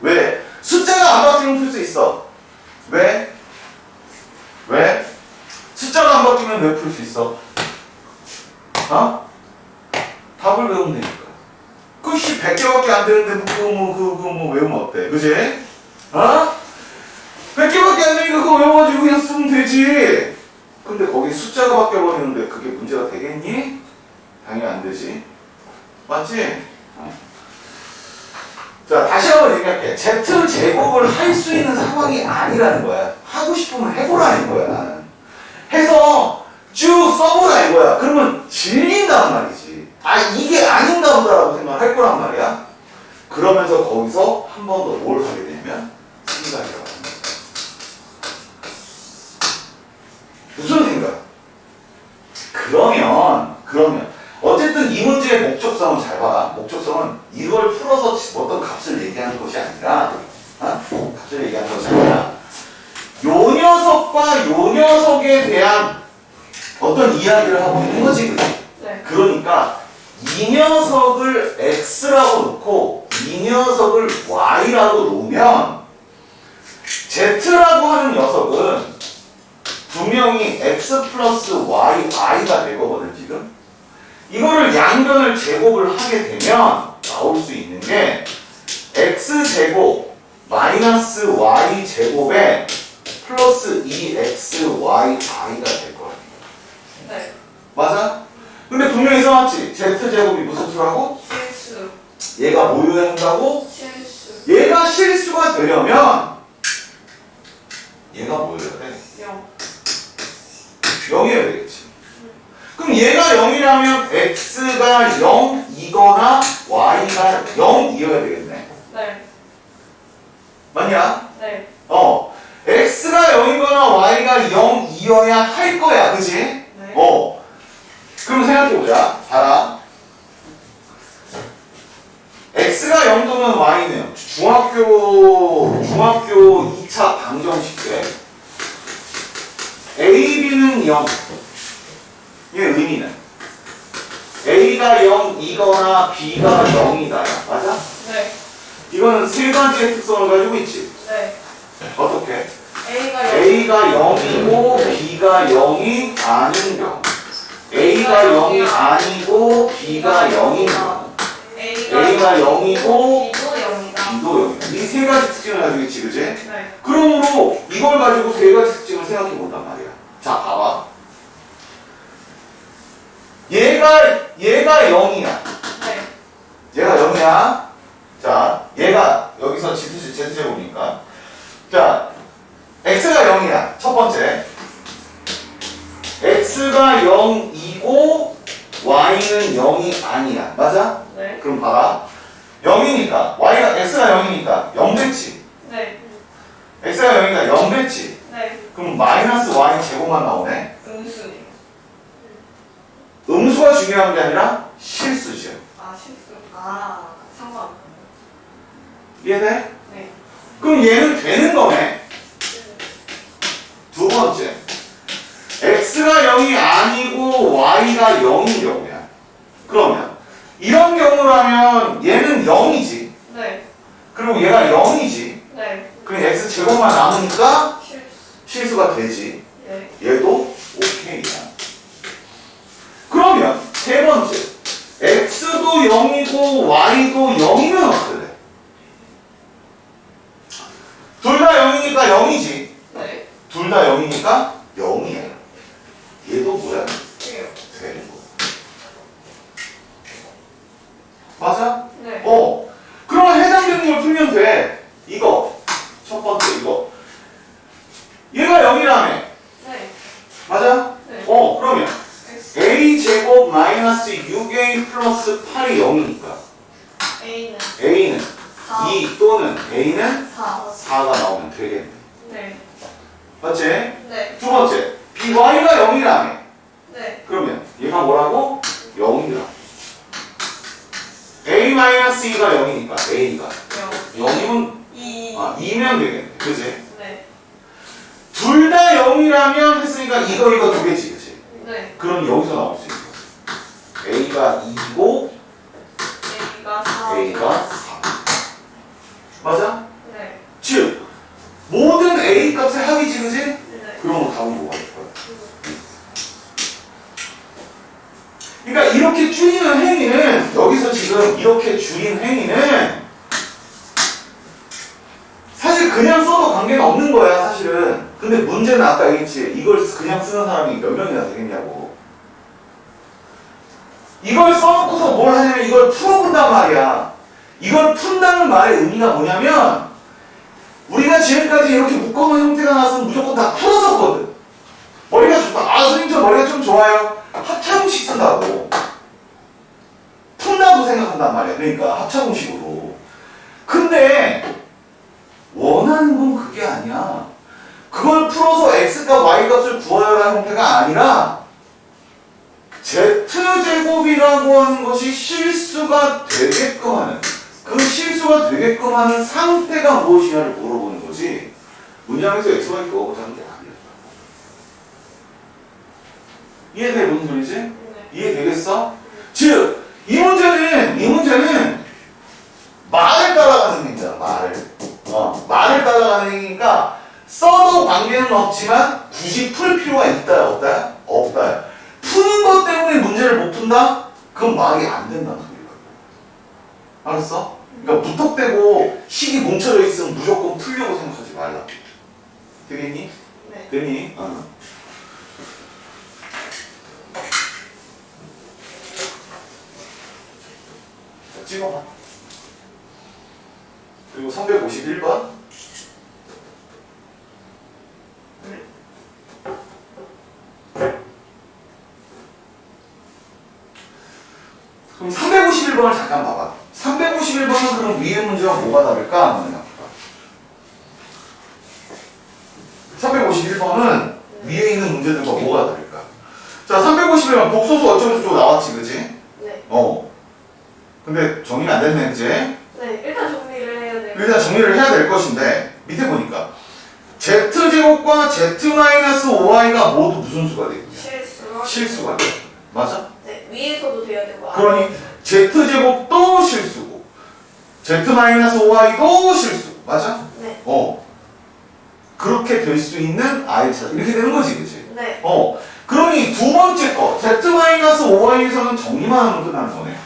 왜? 숫자가 안 바뀌면 풀 수 있어. 왜? 숫자가 안 바뀌면 왜 풀 수 있어? 답을 외우면 되니까. 그 100개밖에 안 되는데 그거 외우면 어때? 그지? 100개밖에 안 되니까 그거 외워가지고 그냥 쓰면 되지. 근데 거기 숫자가 바뀌어버리는데 그게 문제가 되겠니? 당연히 안 되지. 맞지? 자, 다시 한번 얘기할게. Z제곱을 할 수 있는 상황이 아니라는 거야. 하고 싶으면 해보라는 거야. 해서 쭉 써보라 이거야. 그러면 질린단 말이지. 이게 아닌가 보다라고 생각할 거란 말이야. 그러면서 거기서 한 번 더 뭘 하게 되냐면 생각을 하는 거야. 무슨 생각? 그러면 어쨌든 이 문제의 목적성은 잘 봐. 목적성은 이걸 풀어서 어떤 값을 얘기하는 것이 아니라 값을 얘기하는 것이 아니라 요 녀석과 요 녀석에 대한 어떤 이야기를 하고 있는 거지. 네. 그러니까 이 녀석을 x라고 놓고 이 녀석을 y라고 놓으면 z라고 하는 녀석은 분명히 x 플러스 y, i가 될 거거든 지금. 이거를 양변을 제곱을 하게 되면 나올 수 있는 게 x제곱 마이너스 y제곱에 플러스 2xy i가 될 거야. 네. 맞아? 근데 분명히 써놨지. z제곱이 무슨 수라고? 실수. 얘가 뭐여야 한다고? 실수. 얘가 실수가 되려면 얘가 뭐여야 돼? 0. 0이어야 되겠지. 그럼 얘가 0이라면 x가 0이거나 y가 0이어야 되겠네. 네. 맞냐? 네. x가 0이거나 y가 0이어야 할 거야. 그치? 네. 그럼 생각해보자. 봐라. x가 0도면 y는 중학교 2차 방정식 때 a, b는 0. 얘 의미는 a가 0이거나 b가 0이다. 맞아? 네. 이거는 세 가지의 특성을 가지고 있지. 네. 어떻게? A가 0이고 b가 0이 아닌 경우. a가 0이 아니고 b가 0인 경우. A가 0이고 B도 0이다. b도 0이다. 이 세 가지 특징을 가지고 있지, 그지? 네. 그러므로 이걸 가지고 세 가지 특징을 생각해 본단 말이야. 자, 봐봐. 얘가 0이야. 네. 얘가 0이야. 자, 얘가 여기서 z제곱이니까. 자, x가 0이야. 첫 번째. x가 0이고 y는 0이 아니야. 맞아? 네. 그럼 봐라. 0이니까 x가 0이니까 0 됐지. 네. x가 0이니까 0 됐지. 네. 그럼 마이너스 y 제곱만 나오네. 음수네요. 음수가 중요한 게 아니라 실수죠. 아, 실수. 아, 상관. 이해돼? 네. 그럼 얘는 되는 거네. 두 번째. x가 0이 아니고 y가 0인 경우야. 그러면 이런 경우라면 얘는 0이지. 네. 그리고 얘가 0이지. 네. 그럼 x 제곱만 남으니까 실수. 실수가 되지. 네. 얘도 오케이야. 그러면 세 번째. x도 0이고 y도 0이면 어떻게 돼? 둘 다 0이니까 0이지. 네. 둘 다 0이니까 0이야. 얘도 뭐야? 돼요. 되는 거. 맞아? 네. 그러면 해당되는 걸 풀면 돼. 이거. 첫 번째 이거. 얘가 0이라며. 네. 맞아? 네. 그러면 X. a 제곱 마이너스 6a 플러스 8이 0이니까 A는 a는 4. 2 또는 a는 4. 4가 나오면 되겠네. 네. 맞지? 네. 두 번째. by가 0이라며. 네. 그러면 얘가 뭐라고? 0이라. a-2가 0이니까 a가 0. 0이면 2. 2면 되겠네. 그지? 네. 둘 다 0이라면 했으니까 이거 두 개지. 그지? 네. 그럼 여기서 나올 수 있는 거. a가 2고 A가 4. a가 4. 맞아? 네. 즉 모든 a 값의 합이지. 그지? 네. 그러면 답은 뭐가 될 거야? 그러니까 이렇게 줄이는 행위는 여기서 지금 이렇게 줄인 행위는 사실 그냥 써도 관계가 없는 거야 사실은. 근데 문제는 아까 얘기했지. 이걸 그냥 쓰는 사람이 몇 명이나 되겠냐고. 이걸 써놓고서 뭘 하냐면 이걸 풀어본단 말이야. 이걸 푼다는 말의 의미가 뭐냐면 우리가 지금까지 이렇게 묶어놓은 형태가 나왔으면 무조건 다 풀었었거든. 머리가 좋다. 선생님 저 머리가 좀 좋아요. 합차공식 쓴다고. 푼다고 생각한단 말이야. 그러니까 합차공식으로. 근데 원하는 건 그게 아니야. 그걸 풀어서 x값 y값을 구하라는 형태가 아니라 z제곱이라고 하는 것이 실수가 되게끔 하는, 그 실수가 되게끔 하는 상태가 무엇이냐를 물어보는 거지 문장에서 x가 있고 하는 게 아니야. 이해돼? 무슨 소리지? 네. 이해되겠어? 즉, 이 문제는 말을 따라가는 행위잖아. 말을 따라가는 행위니까 써도 관계는 없지만 굳이 풀 필요가 있다야 없다야? 없다야. 푸는 것 때문에 문제를 못 푼다? 그건 말이 안 된다는 소리야. 알았어? 그러니까 무턱대고 식이 뭉쳐져 있으면 무조건 풀려고 생각하지 말라. 되겠니? 그리고 351번. 그럼 351번을 잠깐 봐봐. 351번은 그럼 위의 문제와 뭐가 다를까? 한번 생각해봐. 351번은 위에 있는 문제들과 뭐가 다를까? 자, 351번 복소수 어쩌고저쩌고 나왔지, 그지? 네. 근데 정리가 안 됐네, 이제. 네, 일단 정리를 해야 돼요. 일단 정리를 해야 될 것인데, 밑에 보니까 z제곱과 z-5i가 모두 무슨 수가 되겠냐? 실수가 돼. 맞아? 네, 위에서도 돼야 되고. 그러니 z제곱도 실수고 z-5i도 실수고. 맞아? 네. 그렇게 될 수 있는 i를 찾아. 이렇게 되는 거지, 그치? 네. 그러니 두 번째 거 z-5i에서는 정리만 하면 끝나는 거네.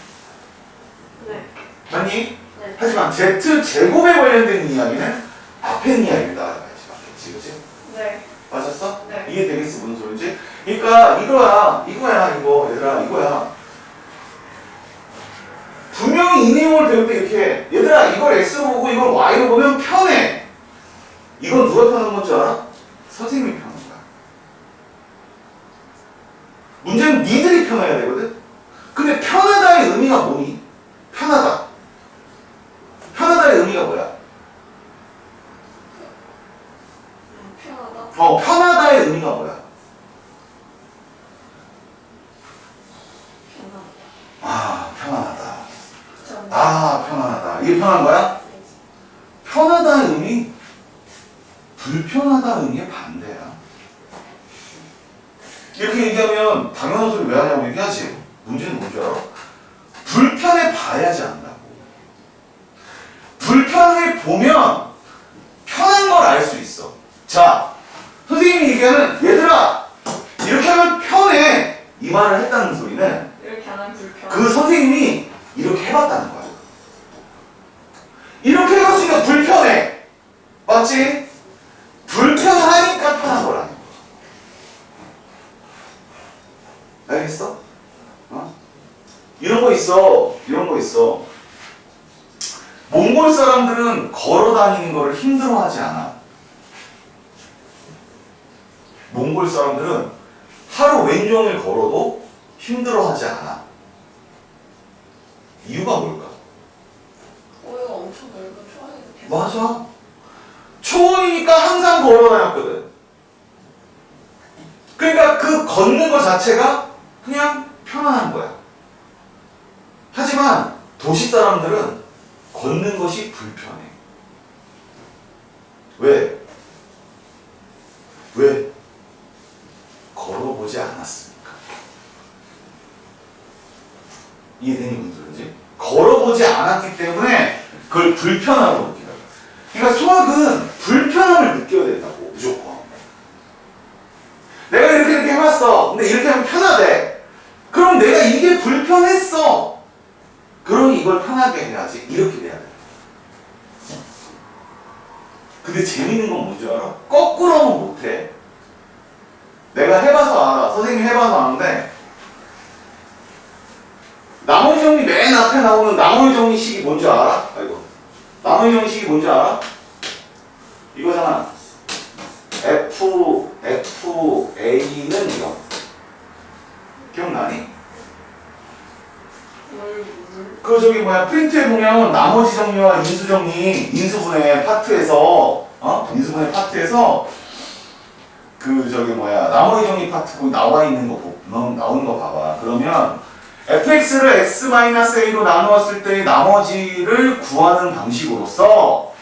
네. 맞니? 네. 하지만 z제곱에 관련된 이야기는 앞에 이야기를 따라가야지. 맞겠지, 그치? 네. 맞았어? 네. 이해되겠어? 무슨 소리인지? 그러니까 이거야 얘들아 이거야. 분명히 이 내용을 배울 때 이렇게 얘들아 이걸 x로 보고 이걸 y로 보면 편해. 이건 누가 편한 건 줄 알아? 선생님이 편한 거야. 문제는 니들이 편해야 되거든? 근데 편하다의 의미가 뭐니? 편하다. 편하다의 의미가 뭐야? 편하다. 편하다의 의미가 뭐야? 편안하다. 편안하다. 이게 편한 거야? 편하다의 의미? 불편하다의 의미의 반대야. 이렇게 얘기하면 당연한 소리 왜 하냐고 얘기하지. 문제는 뭔지 알아? 불편해 봐야지 안다고. 불편해 보면 편한 걸 알 수 있어. 자, 선생님이 얘기하는 얘들아 이렇게 하면 편해 이 말을 했다는 소리는 이렇게 하면 불편. 그 선생님이 이렇게 해봤다는 거야. 이렇게 해봤으니까 불편해. 맞지? 불편하니까 편한 거라는 거야. 알겠어? 이런 거 있어. 몽골 사람들은 걸어 다니는 거를 힘들어하지 않아. 몽골 사람들은 하루 왼종일 걸어도 힘들어하지 않아. 이유가 뭘까? 거기가 엄청 넓은 초원에서 계속. 맞아. 초원이니까 항상 걸어 다녔거든. 그러니까 그 걷는 것 자체가 그냥 편안한 거야. 하지만 도시 사람들은 걷는 것이 불편해. 왜? 걸어보지 않았으니까. 이해되니 무슨 소리지? 걸어보지 않았기 때문에 그걸 불편하다고 느끼는 거야. 그러니까 수학은 불편함을 느껴야 된다고, 무조건. 내가 이렇게 해봤어. 근데 이렇게 하면 편하대. 그럼 내가 이게 불편했어. 그러니 이걸 편하게 해야지. 이렇게 돼야 돼. 근데 재밌는 건 뭔지 알아? 거꾸로 하면 못해. 내가 해봐서 알아. 선생님이 해봐서 아는데 나머지 정리 맨 앞에 나오는 나머지 정리식이 뭔지 알아? 나머지 정리식이 뭔지 알아? 이거잖아. FA는 이거. 기억나니? 프린트에 보면 나머지 정리와 인수 정리, 인수분해 파트에서, 인수분해 파트에서 나머지 정리 파트 거기 나와 있는 거 나오는 거 봐봐. 그러면 fx를 x-a로 나누었을 때 나머지를 구하는 방식으로서,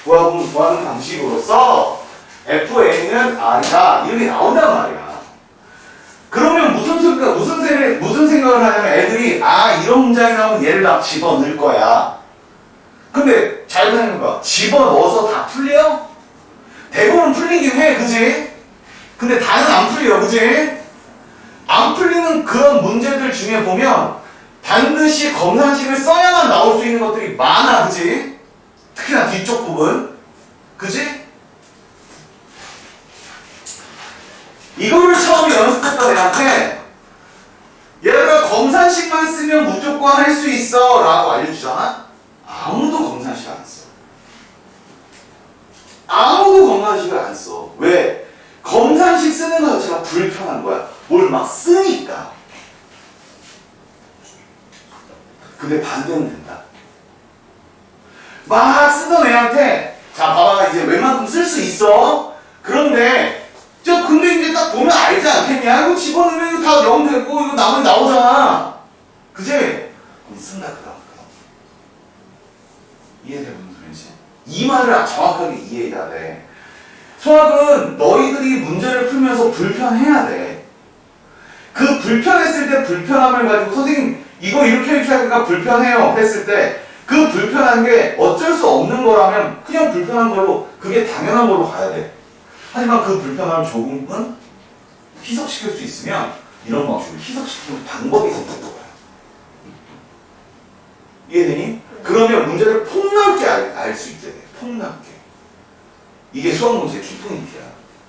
구하는 방식으로서 fa는 r이다 이렇게 나온단 말이야. 그러면 무슨 생각을 하냐면 애들이 이런 문장이 나오면 얘를 다 집어넣을 거야. 근데 잘 생각해봐. 집어넣어서 다 풀려? 대부분 풀리긴 해, 그지? 근데 다는 안 풀려, 그지? 안 풀리는 그런 문제들 중에 보면 반드시 검산식을 써야만 나올 수 있는 것들이 많아, 그지? 특히나 뒤쪽 부분, 그지? 이거를 처음에 연습했던 애한테 얘가 검산식만 쓰면 무조건 할 수 있어 라고 알려주잖아? 아무도 검산식 안 써. 막 쓰던 애한테 자 봐봐 이제 웬만큼 쓸 수 있어. 그런데 근데 이제 딱 보면 알지 않겠냐? 이거 집어넣으면 이거 다 0 되고 이거 나머지 나오잖아. 그지? 그럼 쓴다 그럼. 이해돼 무슨 소리인지? 이 말을 정확하게 이해해야 돼. 수학은 너희들이 문제를 풀면서 불편해야 돼. 그 불편했을 때 불편함을 가지고 선생님 이거 이렇게 하기가 불편해요 했을 때 그 불편한 게 어쩔 수 없는 거라면 그냥 불편한 걸로 그게 당연한 걸로 가야 돼. 하지만 그 불편함을 조금은 희석시킬 수 있으면 이런 방식으로 희석시키는 방법이 생기는 거야. 이해되니? 그러면 문제를 폭넓게 알 수 있게 돼. 폭넓게. 이게 수학 문제의 키포인트야.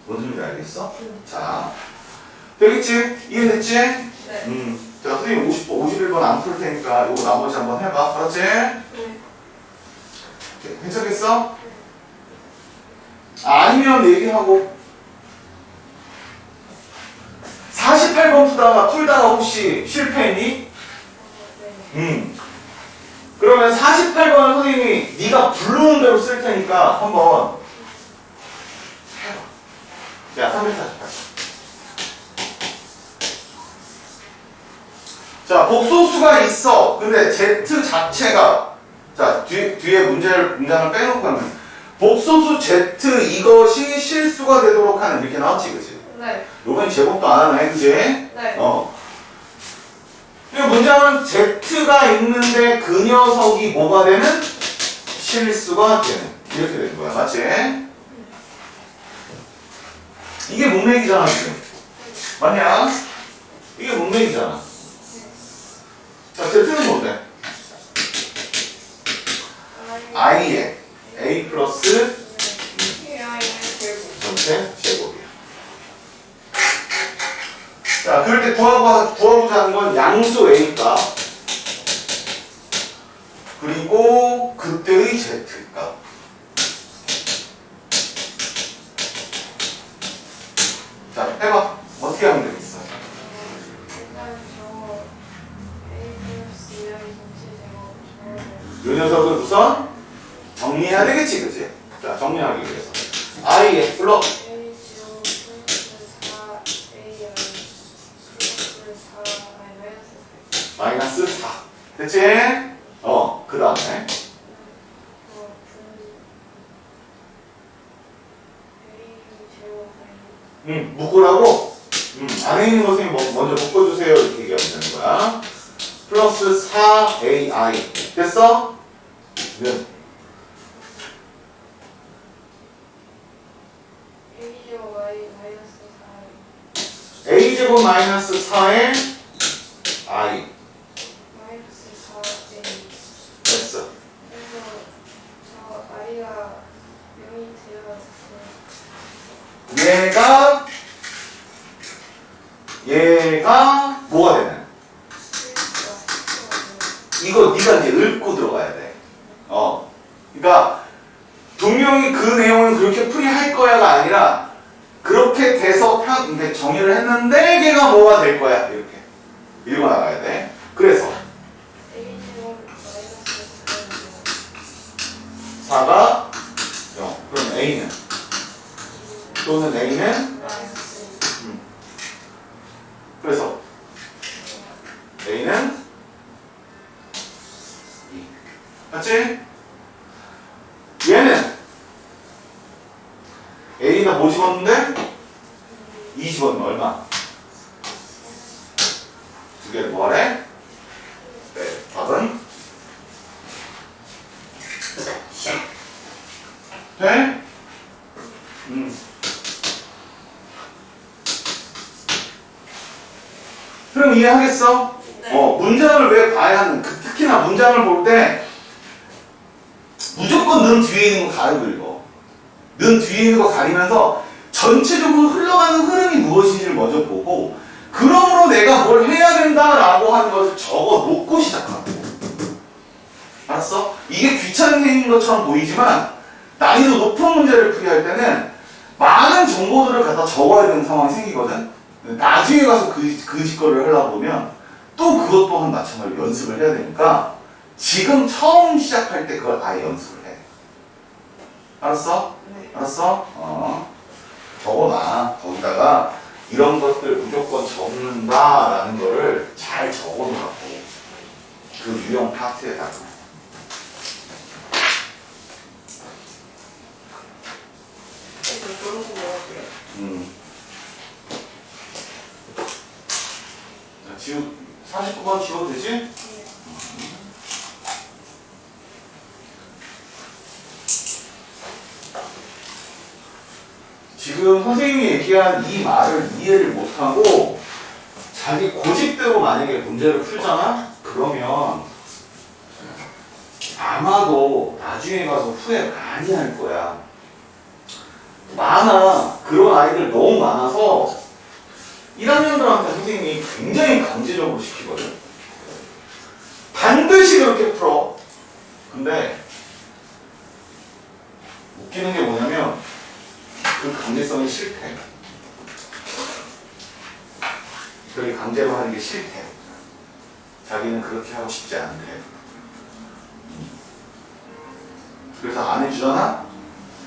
뭔 소리인지 알겠어? 자, 되겠지? 이해됐지? 네. 자, 선생님 51번 안 풀 테니까 이거 나머지 한번 해봐. 알았지? 네. 괜찮겠어? 아니면 얘기하고 48번 풀다가 혹시 실패했니? 네. 그러면 48번을 선생님이 네가 부르는 대로 쓸 테니까 한번 해봐. 야, 348. 자, 복소수가 있어. 근데 Z 자체가 자, 뒤에 문장을 빼놓고 하면 복소수 Z 이것이 실수가 되도록 하는 이렇게 나왔지, 그치? 네. 요번엔 제곱도 안 하네, 그치? 네. 이 문장은 Z가 있는데 그 녀석이 뭐가 되는? 실수가 되는. 이렇게 되는 거야, 맞지? 이게 문맥이잖아, 지금. 맞냐? 이게 문맥이잖아. 자, Z는 뭔데? I에 A 플러스 전체 제곱이야. 자, 그럴 때 구하고자 하는 건 양수 A값 그리고 그때의 Z값. 자, 해봐. 어떻게 하면 되겠어? 이 녀석을 우선 정리해야 되겠지, 그치? 자, 정리하기 위해서 I에 불러 마이너스 4 됐지? 그 다음에 묶으라고? 안에 있는 거 선생님 먼저 묶어주세요 이렇게 얘기하면 되는 거야. 플러스 4AI 됐어? 네. A제곱 마이너스 4의 I 됐어. 얘가 뭐가 되는? 이거 네가 이제 읊고 들어가야 돼. 그러니까 분명히 그 내용을 그렇게 풀이할 거야가 아니라 그렇게 돼서 이제 정의를 했는데 걔가 뭐가 될 거야 이렇게 읽어 나가야 돼. 그래서 4가 0. 그럼 A는 또는 A는 그래서 A는 2. 맞지? 얘는 A가 뭐 집었는데? 2 집었는데 얼마? 두 개를 뭐하래? 네, 답은 돼? 그럼 이해하겠어? 네. 문장을 왜 봐야 하는, 특히나 문장을 볼 때 무조건 는 뒤에 있는 거 가리고 읽어. 는 뒤에 있는 거 가리면서 전체적으로 흘러가는 흐름이 무엇인지를 먼저 보고 그러므로 내가 뭘 해야 된다라고 하는 것을 적어 놓고 시작하고. 알았어? 이게 귀찮은 것처럼 보이지만 난이도 높은 문제를 풀이할 때는 많은 정보들을 갖다 적어야 되는 상황이 생기거든. 나중에 가서 그 짓거리를 하려고 보면 또 그것 또한 마찬가지로 연습을 해야 되니까 지금 처음 시작할 때 그걸 아예 연습을 해. 알았어? 네. 알았어? 적어놔. 거기다가 이런 것들 무조건 적는다라는 거를 잘 적어놓으라고. 그 유형 파트에다가. 그런 거 먹을게요. 자, 49번 지워도 되지? 네. 지금 선생님이 얘기한 이 말을 이해를 못하고 자기 고집대로 만약에 문제를 풀잖아? 그러면 아마도 나중에 가서 후회 많이 할 거야. 많아. 그런 아이들 너무 많아서 1학년들한테 선생님이 굉장히 강제적으로 시키거든. 반드시 그렇게 풀어. 근데 웃기는 게 뭐냐면 그 강제성이 싫대. 그렇게 강제로 하는 게 싫대. 자기는 그렇게 하고 싶지 않대. 그래서 안 해주잖아?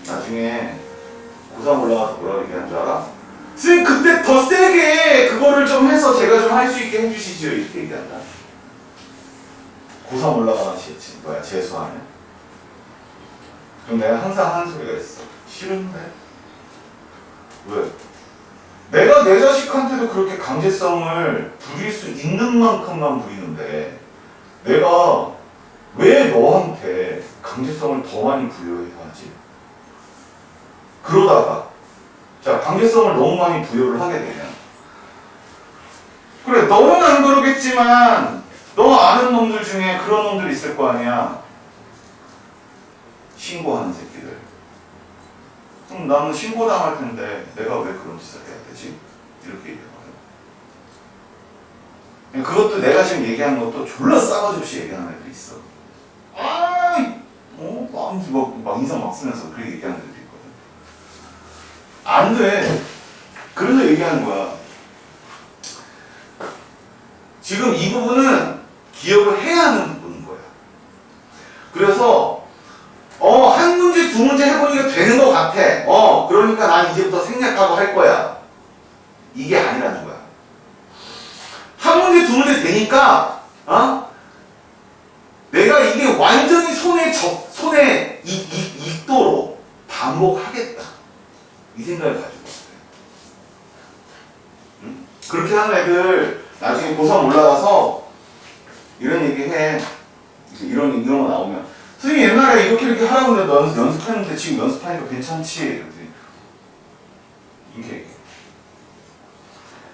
나중에 고3 올라가서 뭐라고 얘기하는 줄 알아? 선생님 그때 더 세게 그거를 좀 해서 제가 좀 할 수 있게 해주시죠. 이렇게 얘기한다. 고3 올라가면 뭐야 재수하면. 그럼 내가 항상 하는 소리가 있어. 싫은데? 왜? 내가 내 자식한테도 그렇게 강제성을 부릴 수 있는 만큼만 부리는데 내가 왜 너한테 강제성을 더 많이 부여해야 하지? 그러다가 자 강제성을 너무 많이 부여를 하게 되면 그래 너는 안 그러겠지만 너 아는 놈들 중에 그런 놈들 있을 거 아니야. 신고하는 새끼들. 그럼 나는 신고당할 텐데 내가 왜 그런 짓을 해야 되지? 이렇게 얘기하거든. 그것도 내가 지금 얘기하는 것도 졸라 싸가지 없이 얘기하는 애들이 있어. 막 인상 막 쓰면서 그렇게 얘기하는 애들이 있거든. 안 돼. 그래서 얘기하는 거야. 지금 이 부분은 기억을 해야 하는 부분인 거야. 그래서 한 문제 두 문제 해보니까 되는 것 같아. 그러니까 난 이제부터 생략하고 할 거야. 이게 아니라는 거야. 한 문제 두 문제 되니까 내가 이게 완전히 손에 익도록 반복하겠다. 이 생각을 가지고 있어요. 응? 그렇게 하는 애들 나중에 고3 올라가서 이런 얘기 해. 이런 거 나오면 선생님 옛날에 이렇게 하라고 했는데 연습했는데 지금 연습하니까 괜찮지? 이렇게 얘기해.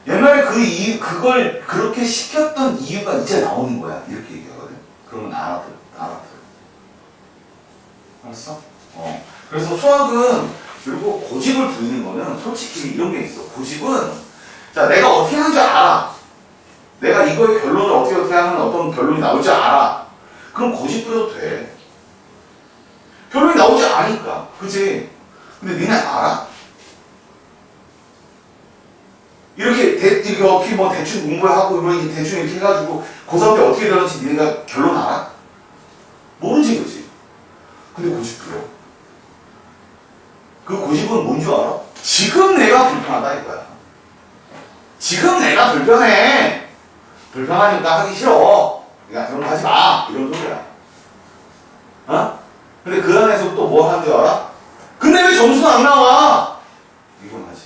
옛날에 그걸 그렇게 시켰던 이유가 이제 나오는 거야. 이렇게 얘기하거든. 그러면 알아들어. 알았어? 그래서 수학은 그리고 고집을 부리는 거는 솔직히 이런 게 있어. 고집은 자 내가 어떻게 하는 줄 알아. 내가 이거의 결론을 어떻게 하면 어떤 결론이 나올 줄 알아. 그럼 고집 부려도 돼. 결론이 나오지 않으니까. 그치? 근데 니네 알아? 이렇게 어떻게 뭐 대충 공부하고 뭐 대충 이렇게 해가지고 고3 때 어떻게 되는지 니네가 결론 알아? 모르지, 그치? 근데 고집 부려. 그 고집은 뭔 줄 알아? 지금 내가 불편하다 이거야. 지금 내가 불편해. 불편하니까 하기 싫어. 그러니까 그런 거 하지 마. 이런 소리야. 근데 그 안에서 또 뭐 하는 줄 알아? 근데 왜 점수가 안 나와? 이건 하지.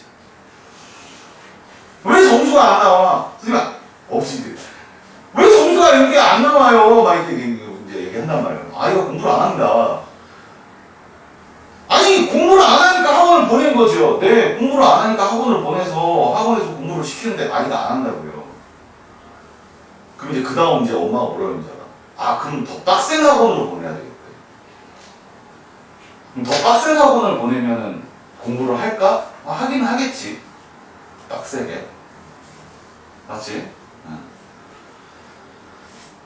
왜 점수가 안 나와? 선생님, 없지. 왜 점수가 이렇게 안 나와요? 막 이렇게 이제 얘기한단 말이야. 이거 공부를 안 한다. 아니, 공부를 안 하니까 학원을 보낸 거죠. 네, 공부를 안 하니까 학원을 보내서 학원에서 공부를 시키는데 아니다, 안 한다고요. 그럼 이제 그 다음 이제 엄마가 뭐라고 하는지 알아? 그럼 더 빡센 학원으로 보내야 되겠다. 그럼 더 빡센 학원을 보내면은 공부를 할까? 하긴 하겠지. 빡세게. 맞지?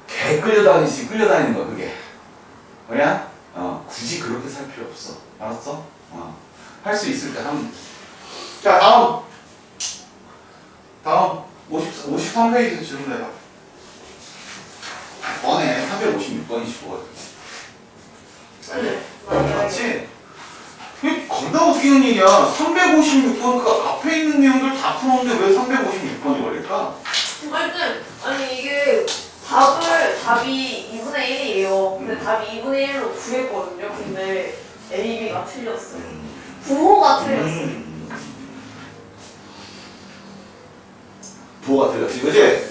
개 끌려다니는 거, 그게. 뭐야? 굳이 그렇게 살 필요 없어. 알았어? 할 수 있을 때 하면 돼. 자, 다음 53페이지 질문해봐. 번에 356번이시고. 네. 맞지? 그거 웃기는 일이야. 356번 그 앞에 있는 내용들 다 풀었는데 왜 356번이 걸릴까? 하여튼 아니 이게 답이 2분의 1이에요. 근데 답이 2분의 1로 구했거든요. 근데 A, B가 틀렸어요. 부호가 틀렸어요. 부호가 틀렸지, 그치?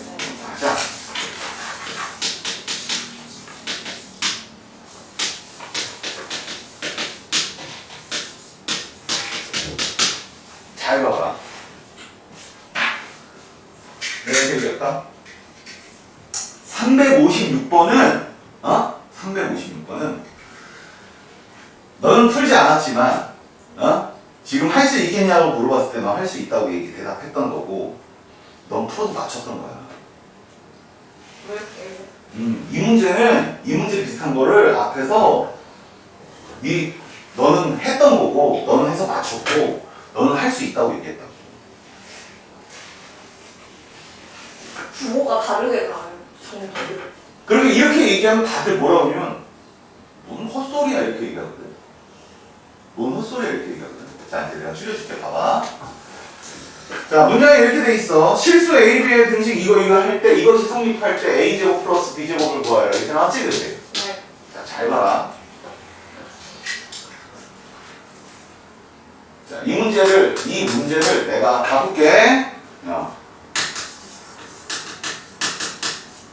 자. 잘 봐봐. 내가 얘기할까? 356번은 356번은 너는 풀지 않았지만 지금 할 수 있겠냐고 물어봤을 때 너 할 수 있다고 대답했던 거고 넌 풀어도 맞췄던 거야. 왜 이렇게? 이 문제 비슷한 거를 앞에서 너는 했던 거고 너는 해서 맞췄고 너는 할 수 있다고 얘기했다고. 부호가 다르게 나와요. 정답을. 그렇게 이렇게 얘기하면 다들 뭐라고 하면 뭔 헛소리야 이렇게 얘기하거든. 뭔 헛소리야 이렇게 얘기하거든. 자 이제 내가 줄여줄게. 봐봐. 자 문장이 이렇게 돼 있어. 실수 A, B의 등식 이거 할 때 이것이 성립할 때 A제곱 플러스 B제곱을 구하여라. 이렇게 나왔지 그치? 네. 자 잘 봐라. 자 이 문제를 내가 바꿀게.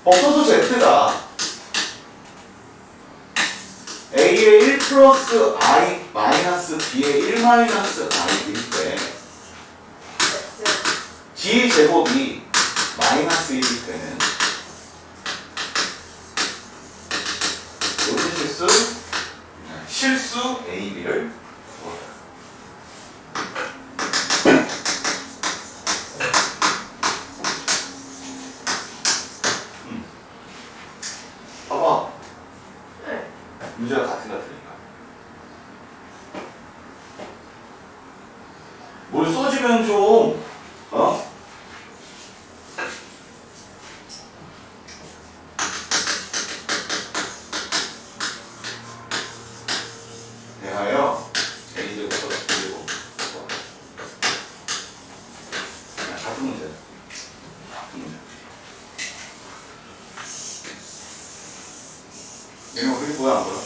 법소수 Z가 A의 1 플러스 I 마이너스 B의 1 마이너스 I일 때 G 제곱이 마이너스 1일 때는 무슨 실수 A, B를 봐봐. 네. 문제가 같은 것 같으니까. 뭘 써주면 좀, 대하여 A제곱 플러스 B제곱. 같은 문제. 같은 문제. 얘는 그렇게 보여 안 보여?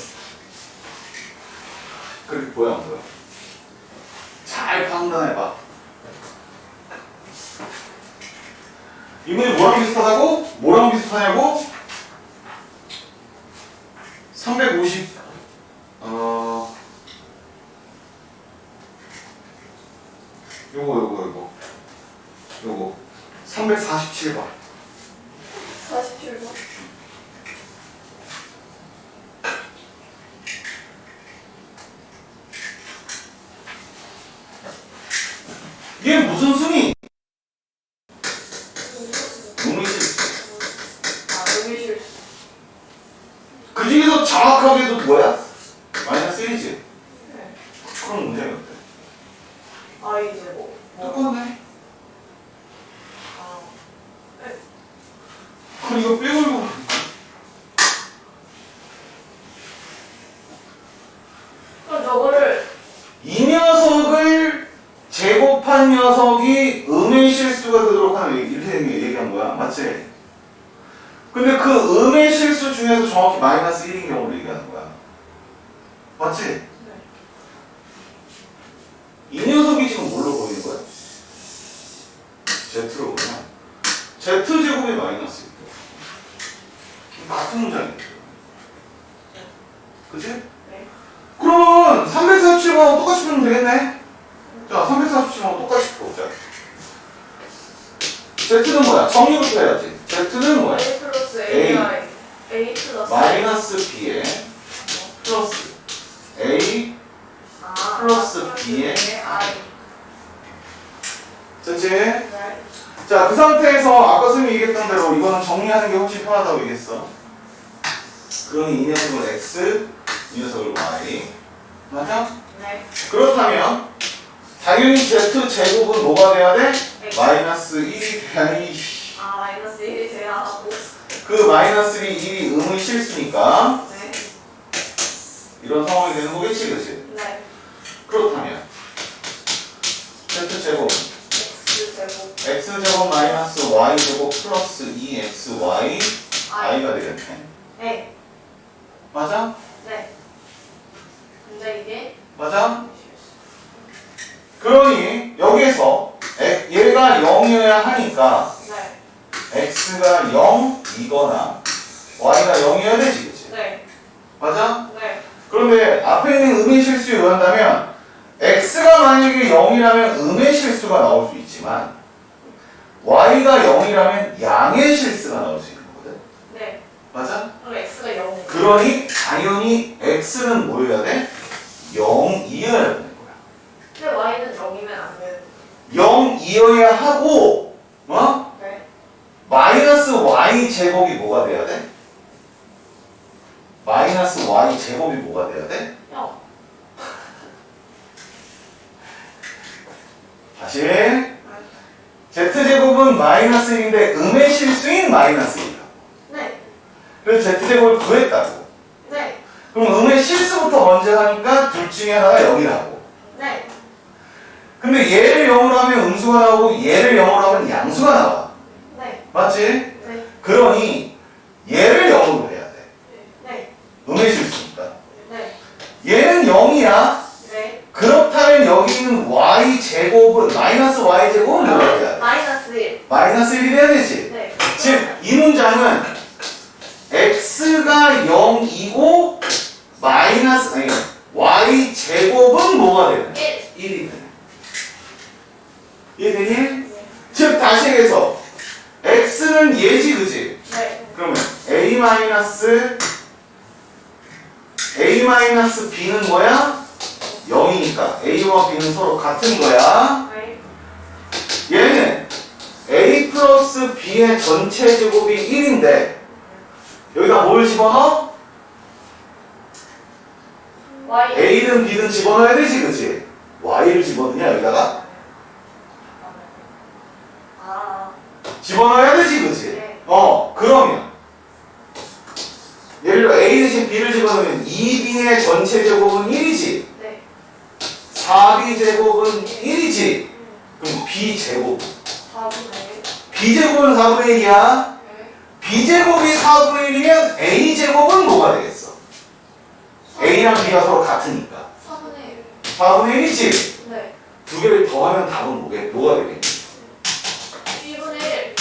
그렇게 보여 안 보여? 잘 판단해봐. 이 문제 뭐랑 비슷하다고? 뭐랑 비슷하냐고? 350 요거 347번 47번. 이게 무슨 순위? 의미실수. 의미실수. 그 중에서 정확하게도 뭐야? 마이너스 1이지? 네. 그럼 문제가 어때? I제곱. 똑같네. 네. 그럼 이거 빼고 그럼 저거를 이 녀석을 제곱한 녀석이 음의 실수가 되도록 하는 이렇게 얘기한 거야. 맞지? 근데 그 음의 실수 중에서 정확히 마이너스 1인 경우를 얘기하는 거야. 맞지? 네. 이 녀석이 지금 뭘로 보이는 거야? Z로 보면 Z제곱이 마이너스 1. 같은 문장이야. 그치? 네. 그러면 347번 똑같이 풀면 되겠네? 자, 347번 똑같이 풀어보자. Z는 뭐야? 정리부터 해야지. Z는 뭐야? A 플러스 A. AI. A 플러스 마이너스 B에 플러스 A 플러스 B에 I. 됐지? 네. 자, 그 상태에서 아까 선생님이 얘기했던 대로 이거는 정리하는 게 훨씬 편하다고 얘기했어. 그러니 이 녀석을 X, 이 녀석을 Y. 맞아? 네. 그렇다면 당연히 Z 제곱은 뭐가 돼야 돼? X. 마이너스 1이 돼야지. 마이너스 1이 돼야 하고. 그 마이너스 1이 음의 실수니까 네. 이런 상황이 되는 거겠지, 그치? 네. 그렇다면 제곱 X제곱 x제곱 마이너스 y제곱 플러스 2xy i가 되겠네. 네. 맞아? 네. 근데 이게 맞아? 그러니 여기에서 얘가 0이어야 하니까 네. x가 0이거나 y가 0이어야 되지, 그치? 네. 맞아? 네. 그런데 앞에 있는 음의 실수에 의한다면 x가 만약에 0이라면 음의 실수가 나올 수 있지만 y가 0이라면 양의 실수가 나올 수 있는 거거든. 네. 맞아? 그럼 X가 0이에요. 그러니 당연히 x는 뭐여야 돼? 0이어야 되는 거야. 근데 Y는 0이면 안 되는 0이어야 하고 네. 마이너스 y 제곱이 뭐가 돼야 돼? 마이너스 y 제곱이 뭐가 돼야 돼? 0. 다시 z제곱은 마이너스 1인데 음의 실수인 마이너스 1이라고. 네. 그래서 z제곱을 구했다고. 네. 그럼 음의 실수부터 먼저 하니까 둘 중에 하나가 0이라고. 네. 근데 얘를 0으로 하면 음수가 나오고 얘를 0으로 하면 양수가 나와. 네. 맞지? 네. 그러니 얘를 0으로 해야 돼. 네. 음의 실수니까. 네. 얘는 0이야. 네. 그렇다면 여기 있는 y제곱은 마이너스 y제곱은 뭐가 돼야 돼? 마이너스 1. 마이너스 1이 돼야 되지. 네. 즉 이 문장은 x가 0이고 마이너스 아니 y제곱은 뭐가 되는? 1이 되는. 이해되니? 네. 즉 다시 얘기해서 x는 얘지 그지? 네. 그러면 a b는 뭐야? 0이니까 a와 b는 서로 같은 거야. 네. 얘는 a 플러스 b의 전체 제곱이 1인데 여기다 뭘 집어넣어? Y. a든 b든 집어넣어야 되지 그치? y를 집어넣냐 여기다가? 아. 집어넣어야 되지 그치? 네. 그러면 예를 들어 a 대신 b를 집어넣으면 2b의 전체 제곱은 1이지 네. 4b 제곱은 1이지 그럼 b 제곱 4분의 1. b 제곱은 4분의 1이야 네. b 제곱이 4분의 1이면 a 제곱은 뭐가 되겠어? a랑 b가 서로 같으니까 4분의 1. 4분의 1이지 네. 두 개를 더하면 답은 뭐가 되겠니? 2분의 1.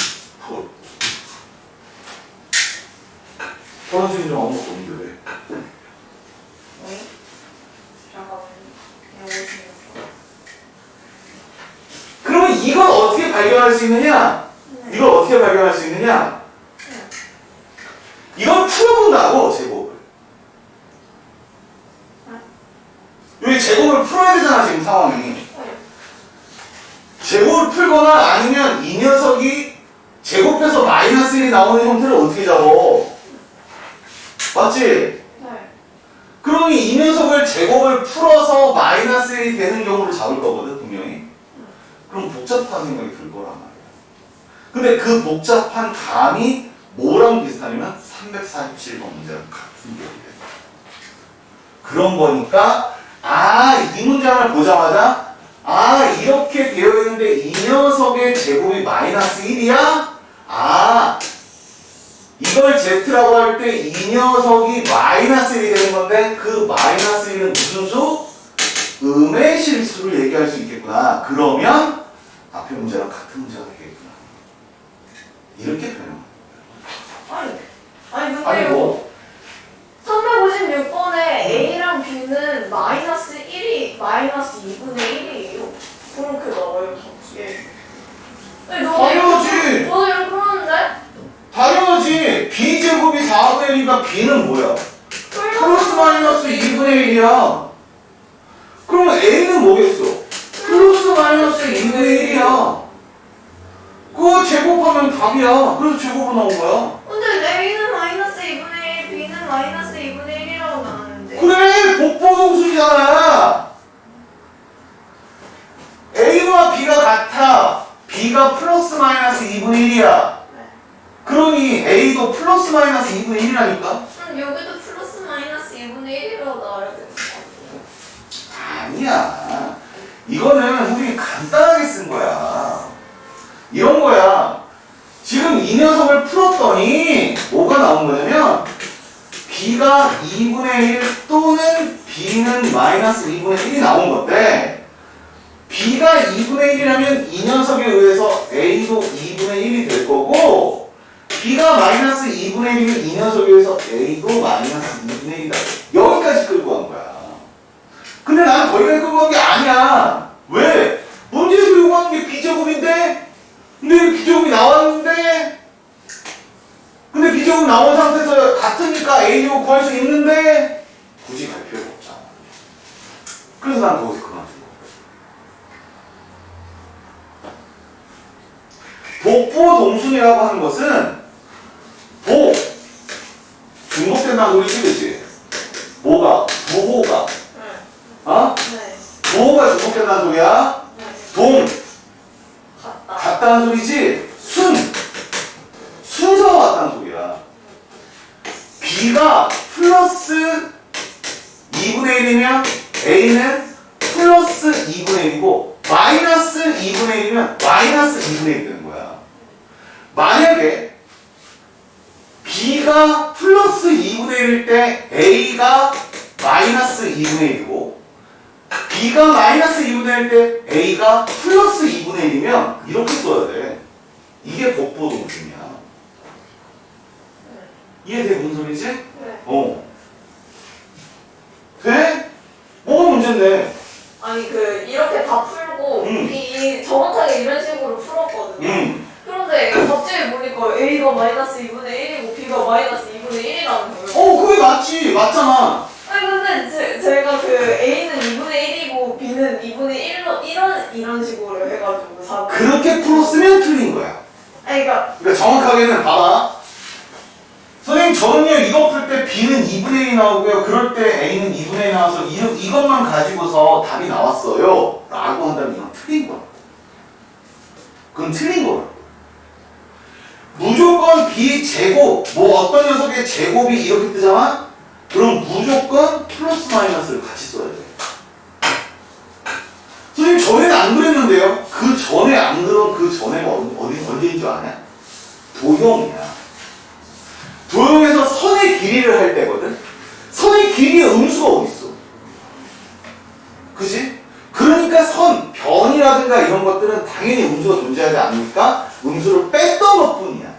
떨어지는 점 아무것도 없는데 왜? 네. 잠깐만요. 그냥 오시면. 그러면 이걸 어떻게 발견할 수 있느냐? 네. 이걸 어떻게 발견할 수 있느냐? 이걸 풀어본다고 제곱을. 여기 제곱을 풀어야 되잖아 지금 상황이. 제곱을 풀거나 아니면 이 녀석이 제곱해서 마이너스 1이 나오는 형태를 어떻게 잡어? 맞지? 네. 그러니 이 녀석을 제곱을 풀어서 마이너스 1이 되는 경우를 잡을 거거든 분명히. 그럼 복잡한 생각이 들 거란 말이야. 근데 그 복잡한 감이 뭐랑 비슷하냐면 347번 문제랑 같은 게 돼. 그런 거니까 이 문장을 보자마자 이렇게 되어 있는데 이 녀석의 제곱이 마이너스 1이야? 이걸 z라고 할 때 이 녀석이 마이너스 1이 되는 건데 그 마이너스 1은 무슨 수? 음의 실수를 얘기할 수 있겠구나. 그러면 앞에 문제랑 같은 문제가 되겠구나. 이렇게 표현합니다. 아니 근데 아니 뭐 356번에 A랑 B는 마이너스 1이 마이너스 2분의 1이에요. 그렇게 나와요, 답지에. 당연하지. 저도 이렇게 풀었는데? 당연하지. b제곱이 4분의 1이니까 b는 뭐야? 플러스 마이너스 2분의 1이야. 그러면 a는 뭐겠어? 플러스 마이너스 2분의 1이야. 그거 제곱하면 답이야. 그래서 제곱으로 나온 거야. 근데 A는 마이너스 2분의 1, B는 마이너스 2분의 1이라고 나왔는데. 그래 복보동수잖아. A와 B가 같아. B가 플러스 마이너스 2분의 1이야. 그러니 A도 플러스 마이너스 2분의 1이라니까? 여기도 플러스 마이너스 2분의 1이라고 나와야 돼. 아니야. 이거는 선생님이 간단하게 쓴 거야. 이런 거야. 지금 이 녀석을 풀었더니 뭐가 나온 거냐면 b가 2분의 1 또는 b는 마이너스 2분의 1이 나온 건데 b가 2분의 1이라면 이 녀석에 의해서 a도 2분의 1이 될 거고 b가 마이너스 2분의 1이면 이 녀석에 의해서 a도 마이너스 2분의 1이다. 여기까지 끌고 간 거야. 근데 나는 거기까지 끌고 간 게 아니야. 왜? 문제에서 요구하는 게 b제곱인데 근데 비제곱이 나왔는데 근데 비제곱 나온 상태에서 같으니까 a제곱 구할 수 있는데 굳이 갈 필요가 없잖아. 그래서 난 거기서 그만둔 거야. 복부 동순이라고 하는 것은 복 중복된다는 소리지, 그치? 뭐가? 부호가 어? 네. 부호가 중복된다는 소리야. 네. 동 같다. 같다는 소리지. 순서가 같다는 소리야. b가 플러스 2분의 1이면 a는 플러스 2분의 1이고 마이너스 2분의 1이면 마이너스 2분의 1이 되는 거야. 만약에 b가 플러스 2분의 1일 때 a가 마이너스 2분의 1이고 b가 마이너스 2분의 1일 때 a가 플러스 2분의 1이면 이렇게 써야 돼. 이게 복부 동순이야. 이해돼? 무슨 소리지? 네. 돼? 뭐가 문제인데? 아니 이렇게 다 풀고 정확하게 이런 식으로 풀었거든요. 그런데 갑자기 보니까 a가 마이너스 2분의 1이고 b가 마이너스 2분의 1이라는 거예요. 그게 맞지. 맞잖아. 아니 근데 제가 a는 2분의 1이고 b는 2분의 1로 이런 식으로 해가지고 4. 그렇게 풀었으면 틀린 거야. 아니 그러니까 정확하게는 봐봐. 선생님 저는요 이거 풀 때 b는 2분의 1이 나오고요. 그럴 때 a는 2분의 1이 나와서 이것만 가지고서 답이 나왔어요. 라고 한다면 이건 틀린 거야. 그건 틀린 거야. 무조건 b 제곱 뭐 어떤 녀석의 제곱이 이렇게 뜨잖아? 그럼 무조건 플러스 마이너스를 같이 써야 돼. 선생님 전에는 안 그랬는데요? 그 전에 안 그런 그 전에가 언제인 줄 아냐? 도형이야. 도형에서 선의 길이를 할 때거든? 선의 길이에 음수가 어딨어? 그지? 그러니까 선, 변이라든가 이런 것들은 당연히 음수가 존재하지 않으니까 음수를 뺐던 것 뿐이야.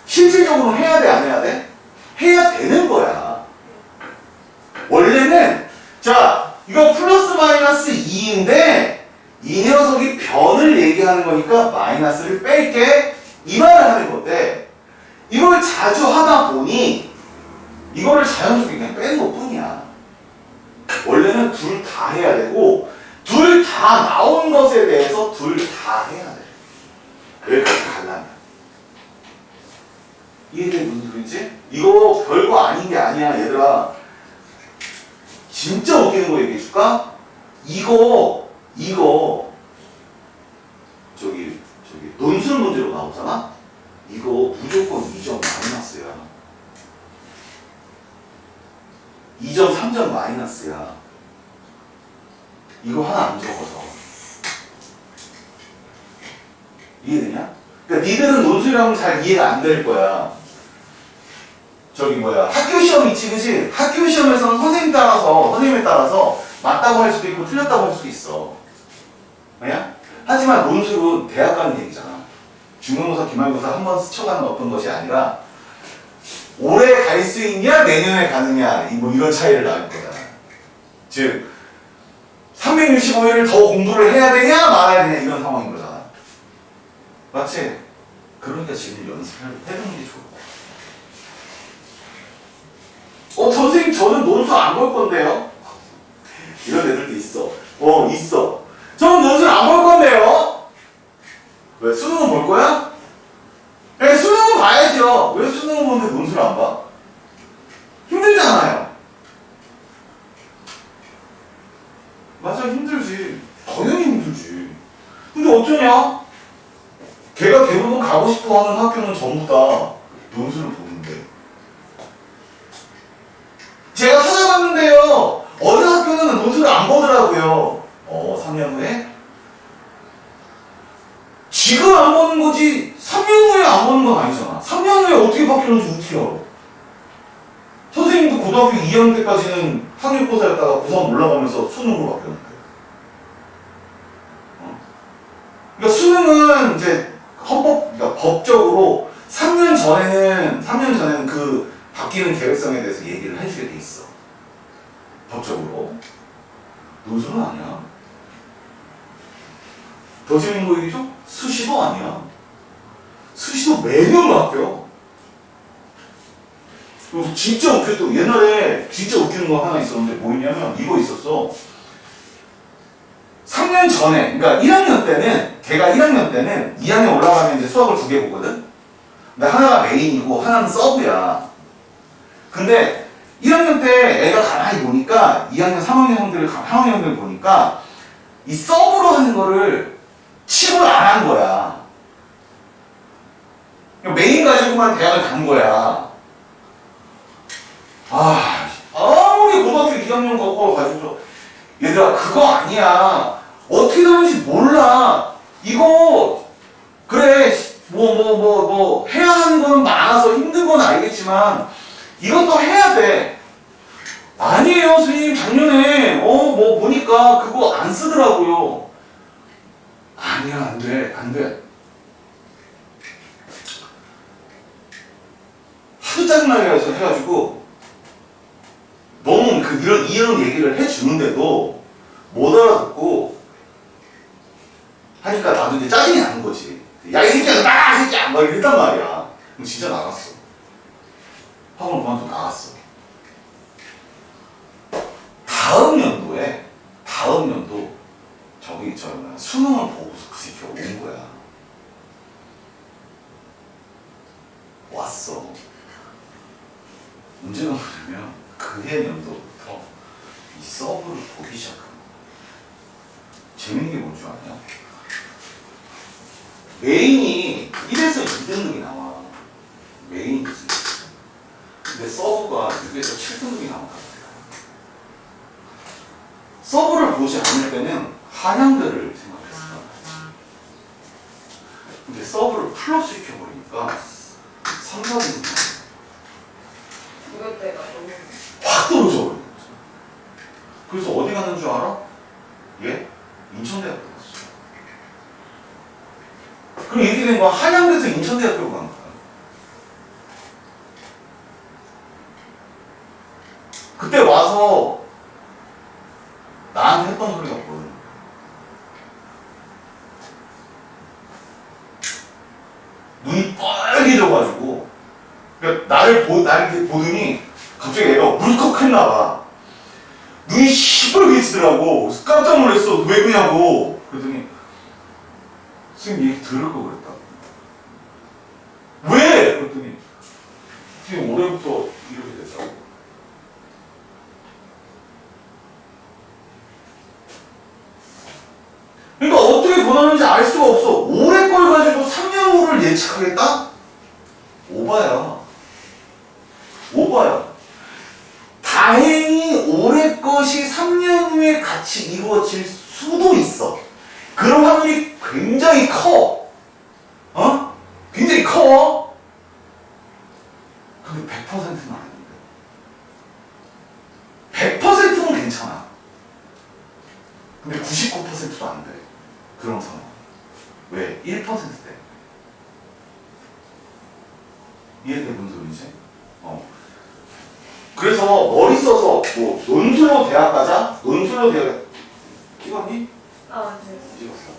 실질적으로 해야 돼, 안 해야 돼? 해야 되는 거야. 원래는, 자, 이거 플러스 마이너스 2인데, 이 녀석이 변을 얘기하는 거니까 마이너스를 뺄게. 이 말을 하는 건데, 이걸 자주 하다 보니, 이거를 자연스럽게 그냥 빼는 것 뿐이야. 원래는 둘 다 해야 되고, 둘 다 나온 것에 대해서 둘 다 해야 돼. 여기까지 가려면. 이해돼? 무슨 소리지? 이거 별거 아닌 게 아니야, 얘들아. 진짜 웃기는 거 얘기해 줄까? 이거 저기 논술 문제로 나오잖아? 이거 무조건 2점 마이너스야. 2점 3점 마이너스야. 이거 하나 안 적어서. 이해되냐? 그러니까 니들은 논술이라면 잘 이해가 안 될 거야. 학교 시험 있지, 그지? 학교 시험에서는 선생님에 따라서 맞다고 할 수도 있고 틀렸다고 할 수도 있어. 뭐야? 하지만 논술은 대학 가는 얘기잖아. 중간고사, 기말고사 한 번 스쳐가는 어떤 것이 아니라 올해 갈 수 있냐, 내년에 가느냐, 뭐 이런 차이를 나올 거잖아. 즉, 365일을 더 공부를 해야 되냐, 말아야 되냐, 이런 상황인 거잖아. 맞지? 그러니까 지금 연습을 해보는 게 좋아. 선생님, 저는 논술 안 볼 건데요? 이런 애들도 있어. 있어. 저는 논술 안 볼 건데요? 왜? 수능은 볼 거야? 네, 수능은 봐야죠. 왜 수능은 보는데 논술 안 봐? 힘들잖아요. 맞아, 힘들지. 당연히 힘들지. 근데 어쩌냐? 걔가 대부분 가고 싶어 하는 학교는 전부 다 논술을 보는데. 제가 찾아봤는데요. 어느 학교는 논술을 안 보더라고요. 3년 안 보는 거지 3년 후에 안 보는 건 아니잖아. 3년 후에 어떻게 바뀌는지 어떻게 알아? 선생님도 고등학교 2학년 때까지는 학력고사였다가 고3 올라가면서 수능으로 바뀌었는데. 그러니까 수능은 이제 그러니까 법적으로 3년 전에는 그 바뀌는 계획성에 대해서 얘기를 해주게 돼 있어. 법적으로. 논술은 아니야. 더 재밌는 거 얘기죠? 수시도 아니야. 수시도 매년 바뀌어. 그리고 진짜 웃겼던, 옛날에 진짜 웃기는 거 하나 있었는데 뭐였냐면 이거 있었어. 3년 전에, 그러니까 1학년 때는, 걔가 1학년 때는 2학년 올라가면 이제 수학을 2개 보거든? 근데 하나가 메인이고 하나는 서브야. 근데 1학년 때 애가 가만히 보니까 2학년, 3학년 형들 보니까 이 서브로 하는 거를 취급을 안 한 거야. 메인 가지고만 대학을 간 거야. 아무리 고등학교 2학년 갖고 가지고 얘들아 그거 아니야. 어떻게 되는지 몰라. 이거 그래 뭐 해야 하는 거는 많아서 힘든 건 알겠지만 이것도 해야 돼. 아니에요 선생님 작년에 뭐 보니까 그거 안 쓰더라고요. 아니야 안돼 하도 짜증나게 해가지고 너무 이런 얘기를 해주는데도 못 알아듣고 하니까 나도 이제 짜증이 나는 거지. 야 이 새끼야 나가 새끼야 막 이랬단 말이야. 그럼 진짜 나갔어. 학원을 그만두고 나갔어. 다음 연도 저기 수능을 보고서 그 새끼가 온 거야. 왔어. 문제가 뭐냐면 그해 연도부터 이 서브를 보기 시작한 거야. 재밌는 게 뭔 줄 아냐? 메인이 1에서 2등급이 나와. 메인이 있어. 근데 서브가 6에서 7등급이 나온 거야. 서브를 보지 않을 때는 한양대를 생각했어. 근데 서브를 플러스 시켜버리니까 3, 4등급이 나와. 무역대가 너무 확 떨어져 버린 거죠. 그래서 어디 가는 줄 알아? 얘? 인천대학교 갔어. 그럼 이렇게 된 거야. 한양대에서 인천대학교로 간 거야. 그때 와서 나한테 했던 소리가 뭐야? 눈이 빨개져가지고 그러니까 나를 이렇게 보더니 갑자기 애가 울컥했나봐. 눈이 시뻘개지더라고. 그래서 깜짝 놀랐어. 왜 그냐고. 그랬더니 선생님 얘기 들을 거 그랬다. 왜? 그랬더니 지금 올해부터 이렇게 됐다고. 그러니까 어떻게 변하는지 알 수가 없어. 올해 걸 가지고 3년 후를 예측하겠다? 오바야. 다행히 올해 것이 3년 후에 같이 이루어질 수도 있어. 그런 확률이 굉장히 커. 굉장히 커. 근데 100%는 아닌데. 100%는 괜찮아. 근데 99%도 안 돼. 그런 상황. 왜? 1%대. 이해돼 무슨 소리지? 그래서 머리 써서 뭐 논술로 대학 가자? 논술로 대학 찍었니? 네. 찍었어.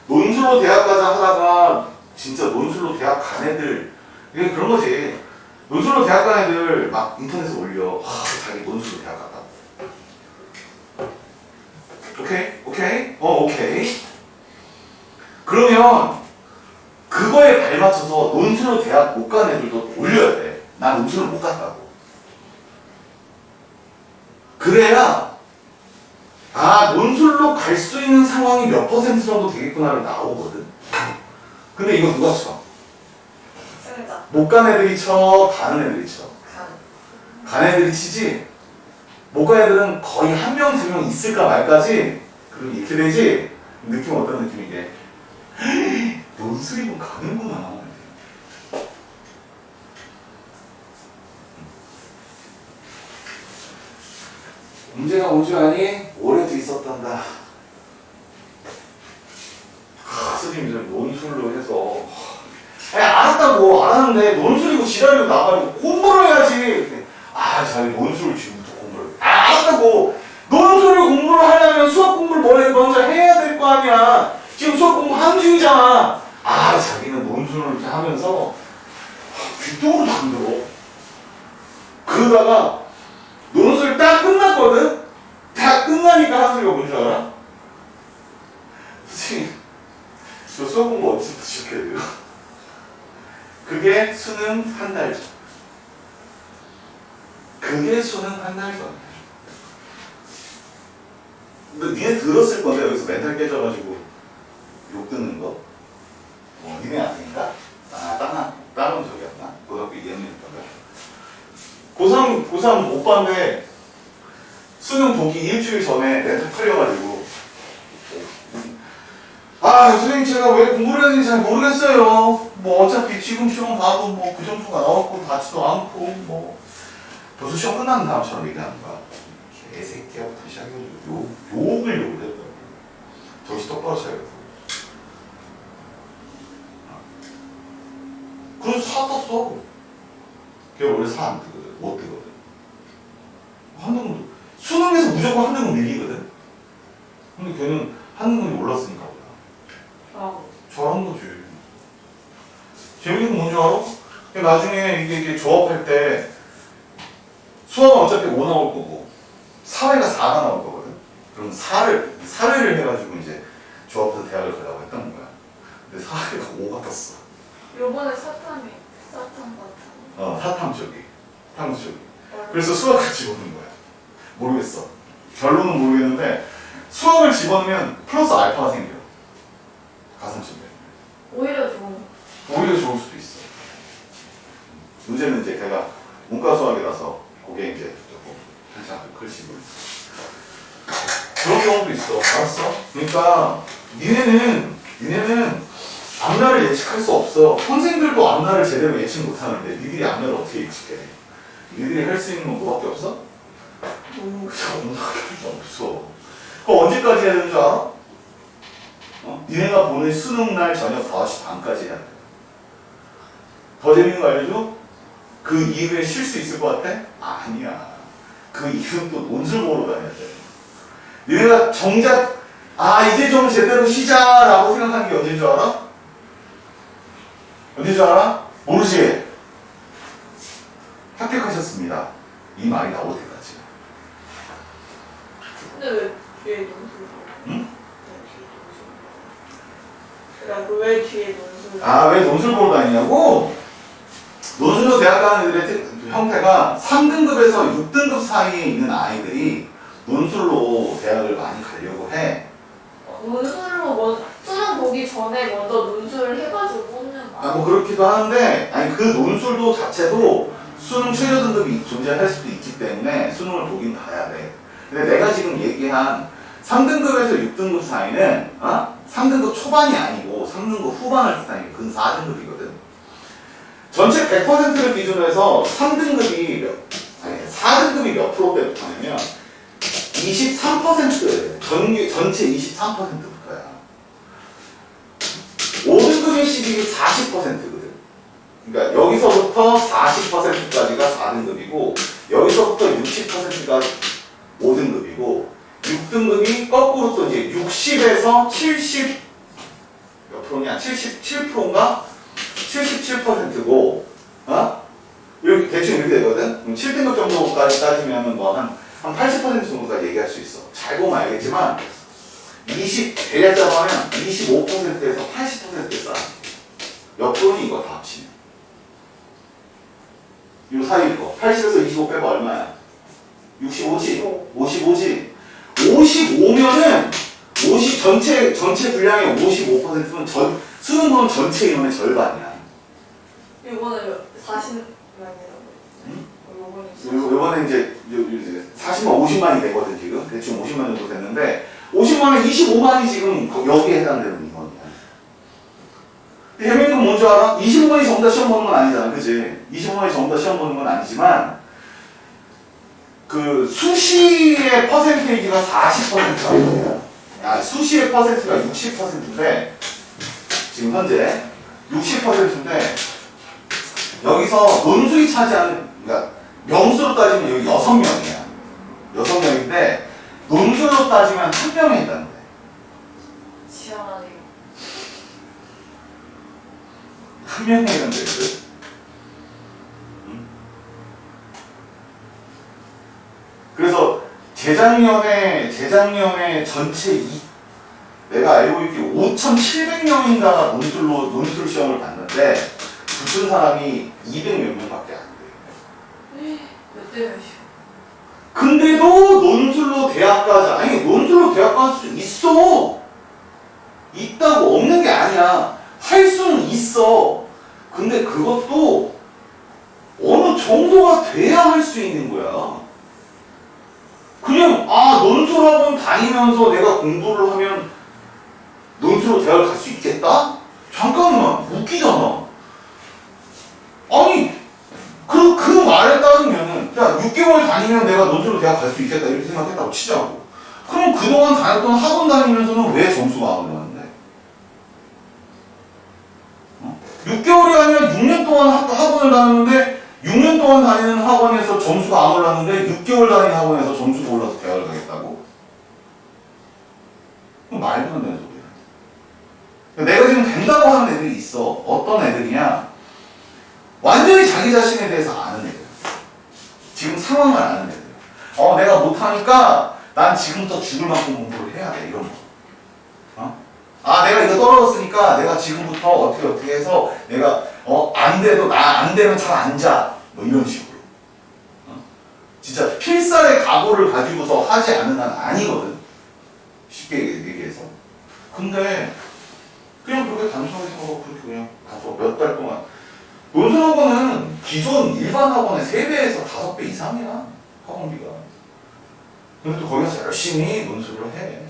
논술로 대학 가자 하다가 진짜 논술로 대학 간 애들 이게 그런 거지. 논술로 대학 간 애들 막 인터넷에 올려. 자기 논술로 대학 갔다. 오케이? 오케이. 그러면 그거에 발맞춰서 논술로 대학 못 간 애들도 올려야 돼. 난 논술로 못 갔다고. 그래야 논술로 갈 수 있는 상황이 몇 퍼센트 정도 되겠구나를 나오거든. 근데 이거 누가 쳐? 승자. 못 간 애들이 쳐, 가는 애들이 쳐. 간 애들이 치지. 못 간 애들은 거의 한 명, 두 명 있을까 말까지. 그럼 이렇게 되지. 느낌 어떤 느낌이게? 논술이면 가는구나. 문제가 뭔 줄 아니? 올해도 있었단다. 선생님이 좀 논술로 해서 아니 알았다고 알았는데 논술이고 지랄이고 나가지고 공부를 해야지. 아 자기 논술을 지금부터 공부를 알았다고. 논술을 공부를 하려면 수학 공부를 먼저 해야 될 거 아니야. 지금 수학 공부 하는 중이잖아. 아 자기는 논술을 이렇게 하면서 귀뚱으로도 안 들어. 그러다가 논술 딱 끝났거든? 다 끝나니까 하는 소리가 뭔지 알아? 선생님 저 수학 공부 언제부터 시작해야 돼요? 그게 수능 한 달 전. 그게 수능 한 달 전. 근데 니네 들었을 건데 여기서 멘탈 깨져가지고 욕 듣는 거? 니네 아닌가? 다른 적이었나? 고등학교 2학년이었던가? 고3 오빠인데 수능 보기 일주일 전에 멘탈 털려가지고 아 선생님 제가 왜 공부를 해야 되는지 잘 모르겠어요. 뭐 어차피 지금 시험 봐도 뭐 그 정도가 나왔고 닿지도 않고 뭐 벌써 시험 끝난 다음처럼 얘기하는 거야. 개새끼야부터 시작해가지고 욕을 했더라고. 정신 똑바로 차려야겠다. 그래서 사 떴어. 걔 원래 사 안 뜨거든. 못 뜨거든. 한등도 수능에서 무조건 한등은 밀리거든. 근데 걔는 한등급이 올랐으니까 보다. 잘한 거지. 재밌는 건 뭔지 알아? 나중에 이게 조합할 때 수학은 어차피 5 나올 거고 사회가 4가 나올 거거든. 그럼 사회를 해가지고 이제 조합해서 대학을 가려고 했던 거야. 근데 사회가 5가 떴어. 요번에 사탕 같은. 사탐 쪽이. 탐구 쪽이. 그래서 수학을 집어넣은 거야. 모르겠어. 결론은 모르겠는데 수학을 집어넣으면 플러스 알파가 생겨. 가산점에. 오히려 좋은. 오히려 좋을 수도 있어. 문제는 이제 걔가 문과 수학이라서 그게 이제 조금 한참 글씨물. 그런 경우도 있어. 알았어? 그러니까 니네는 앞날을 예측할 수 없어. 선생들도 앞날을 제대로 예측 못하는데 니들이 앞날을 어떻게 예측해? 니들이 할 수 있는 건 뭐밖에 없어? 없어. 그거 언제까지 해야 되는 줄 알아? 니네가 보는 수능날 저녁 5시 반까지 해야 돼. 더 재밌는 거 알려줘? 그 이후에 쉴 수 있을 것 같아? 아니야. 그 이후는 또 논술 보러 다녀야 돼. 니네가 정작 이제 좀 제대로 쉬자라고 생각하는 게 언제인 줄 알아? 언제인 줄 알아? 모르지? 합격하셨습니다. 이 말이 나올 때까지. 근데 왜 뒤에 논술? 응? 그러니까 왜 뒤에 논술? 왜 논술 보러 다니냐고? 논술로 대학 가는 애들의 형태가 3등급에서 6등급 사이에 있는 아이들이 논술로 대학을 많이 가려고 해. 논술로 수능 보기 전에 먼저 논술을 해가지고 뽑는 거. 뭐 그렇기도 하는데, 그 논술도 자체도 수능 최저 등급이 존재할 수도 있기 때문에 수능을 보긴 봐야 돼. 근데 내가 지금 얘기한 3등급에서 6등급 사이는 3등급 초반이 아니고 3등급 후반을 뜻하니까 그건 4등급이거든. 전체 100%를 기준으로 해서 3등급이 4등급이 몇 프로대 붙냐면 23%예요. 전체 23%부터야. 5등급의 시집이 40%거든. 그러니까 여기서부터 40%까지가 4등급이고 여기서부터 60%가 5등급이고 6등급이 거꾸로 또 이제 60에서 70 몇 프로냐? 77%인가? 77%고 이렇게 대충 이렇게 되거든? 그럼 7등급 정도까지 따지면 뭐 한 80% 정도까지 얘기할 수 있어. 잘 보면 알겠지만 대략 잡아하면 25%에서 80%에 쌓아. 옆부분이 이거 다 합치면 이 사이 거 80에서 25 빼봐 얼마야? 65지? 55지? 55면은 전체 분량의 55%는 수능 보면 전체 인원의 절반이야. 이번에 40만이라고. 이번에 이제 40만, 50만이 되거든 지금. 대충 50만 정도 됐는데 50만에 25만이 지금 여기에 해당되는 인원이야. 해명이건 뭔지 알아? 25번이 전부 다 시험 보는 건 아니잖아, 그지? 25번이 전부 다 시험 보는 건 아니지만 그 수시의 퍼센테이지가 40%가 아니야. 수시의 퍼센트가 60%인데 지금 현재 60%인데 여기서 논술이 차지하는, 그러니까 명수로 따지면 여기 6명이야. 6명인데 논술로 따지면 1명에 있다는 거야. 지원하네요. 1명에 있는 거야. 그래서 재작년에 전체 내가 알고 있기 5,700명인가 논술 시험을 봤는데 붙은 사람이 200몇 명밖에 안 돼. 몇 대 몇이요? 근데도 논술로 대학 갈 수 있어. 있다고 없는 게 아니야. 할 수는 있어. 근데 그것도 어느 정도가 돼야 할 수 있는 거야. 그냥 논술학원 다니면서 내가 공부를 하면 논술로 대학을 갈 수 있겠다? 잠깐만, 웃기잖아. 아니 그 말에 따르면은 야 6개월 다니면 내가 논술로 대학 갈 수 있겠다 이렇게 생각했다고 치자고. 그럼 그동안 다녔던 학원 다니면서는 왜 점수가 안 올랐는데? 6개월이 아니라 6년 동안 학원을 다녔는데 6년 동안 다니는 학원에서 점수가 안 올랐는데 6개월 다니는 학원에서 점수가 올라서 대학을 가겠다고? 그럼 말도 안 되는 소리야. 내가 지금 된다고 하는 애들이 있어. 어떤 애들이냐? 완전히 자기 자신에 대해서 아는 애들. 지금 상황을 아는 애들. 내가 못하니까 난 지금부터 죽을 만큼 공부를 해야 돼. 이런 거. 내가 이거 떨어졌으니까 내가 지금부터 어떻게 해서 내가 안 돼도 안 되면 잘 안 자. 뭐 이런 식으로. 진짜 필살의 각오를 가지고서 하지 않는 한 아니거든. 쉽게 얘기해서. 근데 그냥 그렇게 단순하게 생각하고 그렇게 그냥 가서 몇 달 동안 논술학원은 기존 일반 학원의 3배에서 5배 이상이야. 학원비가. 근데 또 거기서 열심히 논술을 해.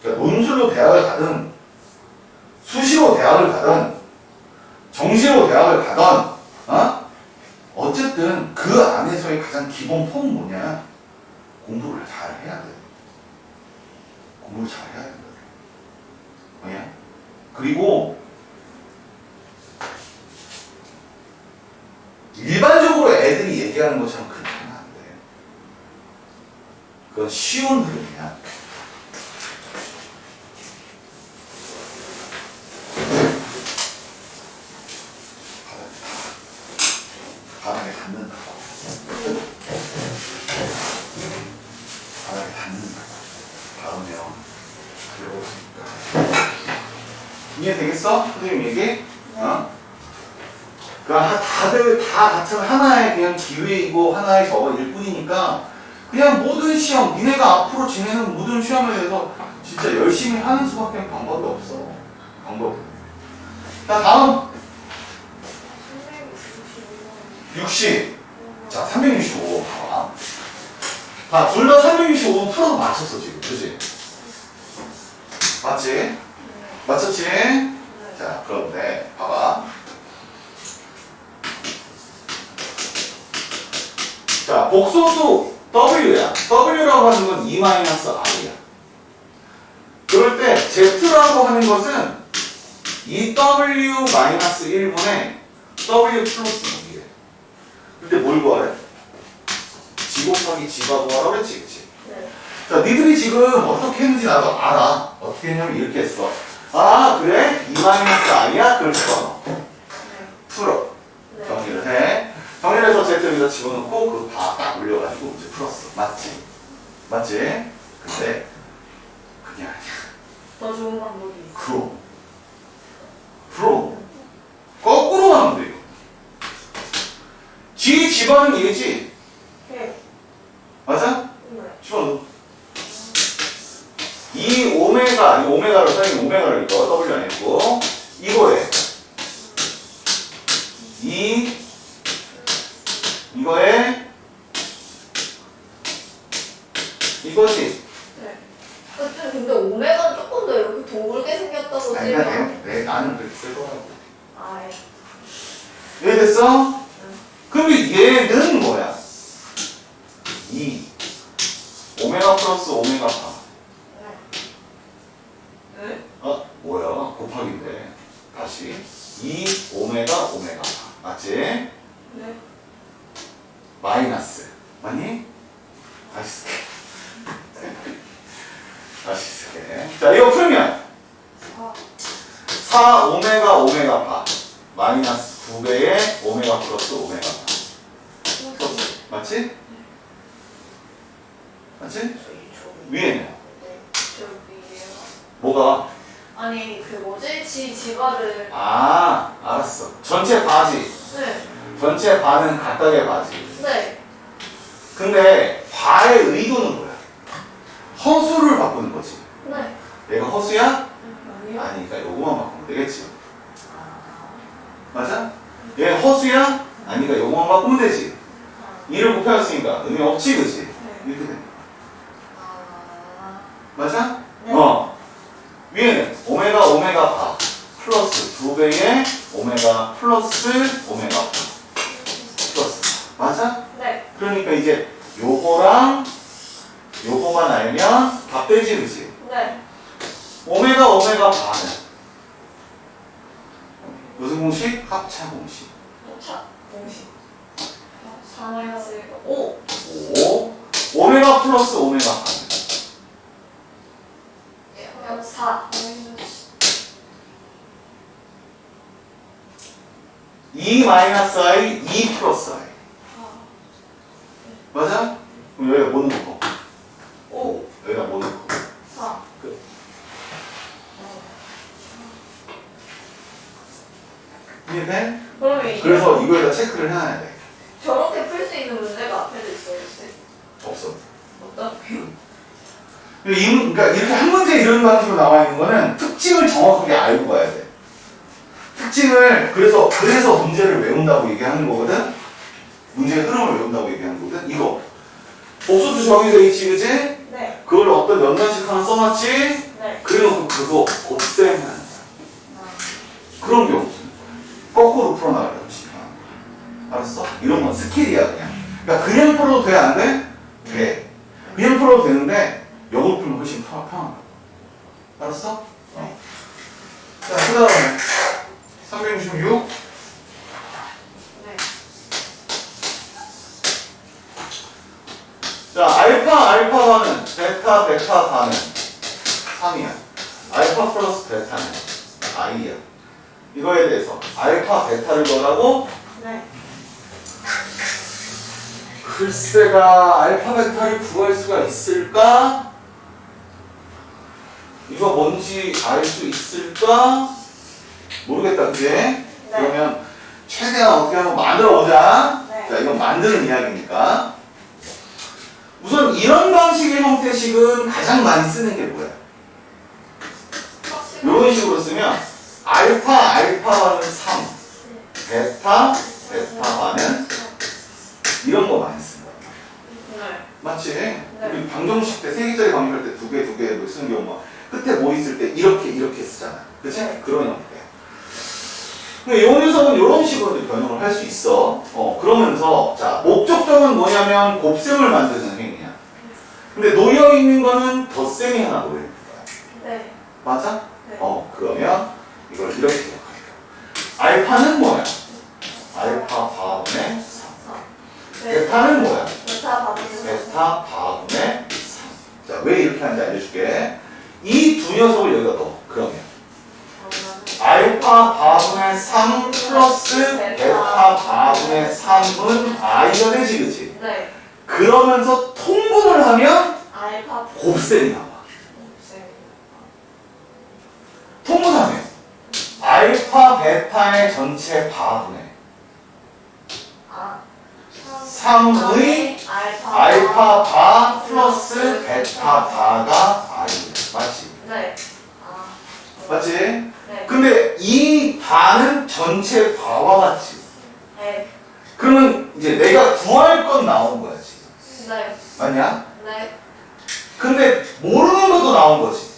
그러니까 논술로 대학을 가든 수시로 대학을 가든 정시로 대학을 가든 어쨌든 그 안에서의 가장 기본 폼은 뭐냐? 공부를 잘 해야 돼. 공부를 잘 해야 된다. 뭐냐? 그리고 일반적으로 애들이 얘기하는 것처럼 그렇게 하면 안 돼. 그건 쉬운 흐름이야. 바닥에 닿는다고. 바닥에 닿는다고. 닿으면 그러니까. 이해되겠어? 선생님 얘기? 그러니까 다들 다 같은 하나의 그냥 기회이고 하나의 저거일 뿐이니까 그냥 모든 시험, 니네가 앞으로 지내는 모든 시험에 대해서 진짜 열심히 하는 수밖에 방법이 없어. 방법이. 자, 다음 60. 자, 365. 봐봐. 둘 다 365 풀어서 맞췄어 지금. 그치? 맞지? 맞췄지? 자, 그런데 봐봐. 자, 복소수 W야. W라고 하는 건 2-R이야. 그럴 때 Z라고 하는 것은 이 W-1분의 W 플러스 2에. 그때 뭘 구하래? G 곱하기 G가 구하라고 그랬지, 그치? 네. 자, 니들이 지금 어떻게 했는지 나도 알아. 어떻게 했냐면 이렇게 했어. 그래? 2-R이야? 그걸 집어넣어. 네. 풀어. 네. 정리를 해. 정리를 해서 Z 여기다 집어넣고 그거 다 올려가지고 이제 풀었어. 맞지? 맞지? 근데 그게 아니야. 더 좋은 방법이 있어. 프로. 거꾸로 하면 돼요. G 집어넣는 얘기지? 네. 맞아? 네. 집어넣어. 이 오메가를 선생님 오메가를 읽어. W 아니고 이거에 이거에 이거지? 네. 근데 오메가 조금 더 이렇게 둥글게 생겼다고 아니, 쓰면 나는 그렇게 쓸 거라고. 아, 이해됐어? 그럼 얘는 뭐야? 2 오메가 플러스 오메가 바. 네? 뭐야? 곱하기인데. 다시 2 오메가 오메가 바. 맞지? 네. 마이너스. 맞니? 다시 쓸게. 다시 쓸게. 자, 이거 풀면 4 오메가 오메가 바 마이너스 2배의 오메가 플러스 오메가 바. 맞지? 맞지? 위에는 뭐가? 아니 그 뭐지? 지바를 알았어. 전체 바지. 네. 전체 바는 각각의 바지. 네. 근데 바의 의도는 뭐야? 허수를 바꾸는 거지. 네. 얘가 허수야? 아니요. 아니니까 요거만 바꾸면 되겠지. 맞아? 얘 허수야? 아니니까 요거만 바꾸면 되지. 2를 곱하였으니까 의미 없지, 그치? 네. 이렇게 돼. 맞아? 네. 위에는 오메가 오메가 바 플러스 2배의 오메가 플러스 오메가 바 플러스. 맞아? 네. 그러니까 이제 요거랑 요거만 알면 다 빼지, 그치? 네. 오메가 오메가 바는 무슨 공식? 합차 공식. 차 공식 4-1 5 5 오메가 플러스 오메가 바는 4 2 마이너스 i 2 플러스 i. 맞아? 그럼 여기다 뭐 넣고? 5 여기다 뭐 넣고? 4 끝. 이해돼? 그러면 이게 그래서 이거에다 체크를 해놔야 돼. 저렇게 풀 수 있는 문제가 앞에도 있어요? 없어. 어떻게? 그러니까 이렇게 한 문제 이런 방식으로 나와 있는 거는 특징을 정확하게 알고 가야 돼. 특징을 그래서 문제를 외운다고 얘기하는 거거든. 문제의 흐름을 외운다고 얘기하는 거거든. 이거 복수수 정의돼 있지, 그지? 네. 그걸 어떤 연관식 하나 써놨지? 네. 그래놓고 그거 곱셈하는 거야. 그런 게 없어. 거꾸로 풀어나가려고 지금. 알았어? 이런 건 스킬이야 그냥. 그러니까 그냥 풀어도 돼, 안 돼? 돼. 그냥 풀어도 되는데 영어로 풀면 훨씬 편하다. 알았어? 네. 자, 그 다음에 366. 네. 자, 알파 반은 베타 반은 3이야. 알파 플러스 베타는 i야. 이거에 대해서 알파 베타를 넣으라고? 네. 글쎄가 알파 베타를 구할 수가 있을까? 이거 뭔지 알 수 있을까? 모르겠다, 그지? 그러면 최대한 어떻게 한번 만들어 보자. 네. 자, 이건 만드는 이야기니까. 우선 이런 방식의 형태식은 가장 많이 쓰는 게 뭐야? 이런 식으로 쓰면 알파 반은 3, 베타 반은 이런 거 많이 쓴다. 네. 맞지? 우리 방정식 때 3개짜리 방정할 때 2개 뭐 쓰는 경우가 끝에 뭐 있을 때 이렇게 쓰잖아. 그치? 네. 그런 형태. 이 녀석은 이런 식으로 이제 변형을 할 수 있어. 그러면서 자 목적성은 뭐냐면 곱셈을 만드는 행위야. 근데 놓여 있는 거는 덧셈이 하나 놓여 있는 거야. 네. 맞아? 네. 그러면 이걸 이렇게 기억할게요. 알파는 뭐야? 알파 바분의 3. 베타는 뭐야? 베타 바분의 3. 자, 왜 이렇게 하는지 알려줄게. 이 두 녀석을 여기다 넣어. 그러면 알파 바분의 3 플러스 베타 바분의 3은 i가 되지, 그치? 네. 그러면서 통분을 하면 알파 곱셈이 나와. 곱셈. 통분하면 알파 베타의 전체 바분의 3의 알파 바 플러스 베타 바가 i야. 맞지? 네. 맞지? 네. 근데 이 바는 전체 바와 같지. 네. 그러면 이제 내가 구할 건 나온 거야 지금. 네. 맞냐? 네. 근데 모르는 것도 나온 거지.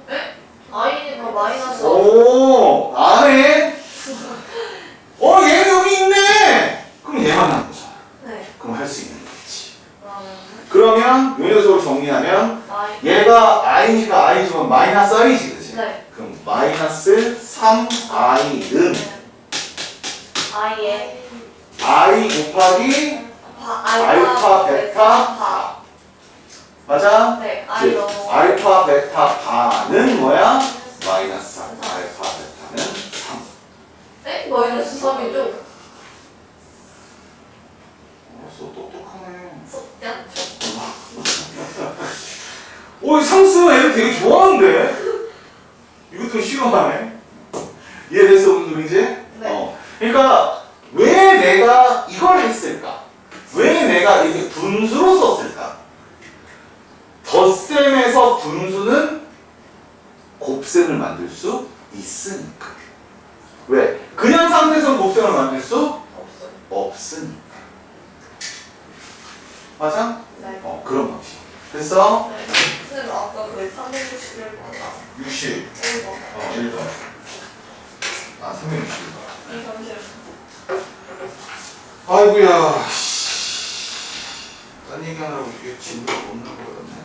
네? i니까 마이너스. 오, 안에. 얘 여기 있네. 그럼 얘만 남은 거잖아. 네. 그럼 할 수 있는 거지. 그러면 그러면 요 녀석을 정리하면 마이. 얘가 i니까 i지만 마이너스 i지, 그치? 네. 그럼 마이너스 3i는 i에 i 곱하기 알파, 베타, 바. 맞아? 네. i 즉, 너무. 알파, 베타, 바는 뭐야? 마이너스 3. 알파, 베타는 3. 네? 마이너스 3이죠? 똑똑하네. 속자? 이 상수는 애들 되게 좋아하는데? 이것도 싫어하네. 이해됐어, 오늘 이제? 네. 그러니까, 왜 내가 이걸 했을까? 왜 내가 이렇게 분수로 썼을까? 덧셈에서 분수는 곱셈을 만들 수 있으니까. 왜? 그냥 상태에서 곱셈을 만들 수 없어요. 없으니까. 맞아? 네. 그런 방식. 됐어? 네. 선생님 아까 그 361번 60. 1번. 1번. 360번. 네, 잠시만요. 아이고야. 딴 얘기하느라고 이게 진도가 없는 거였네.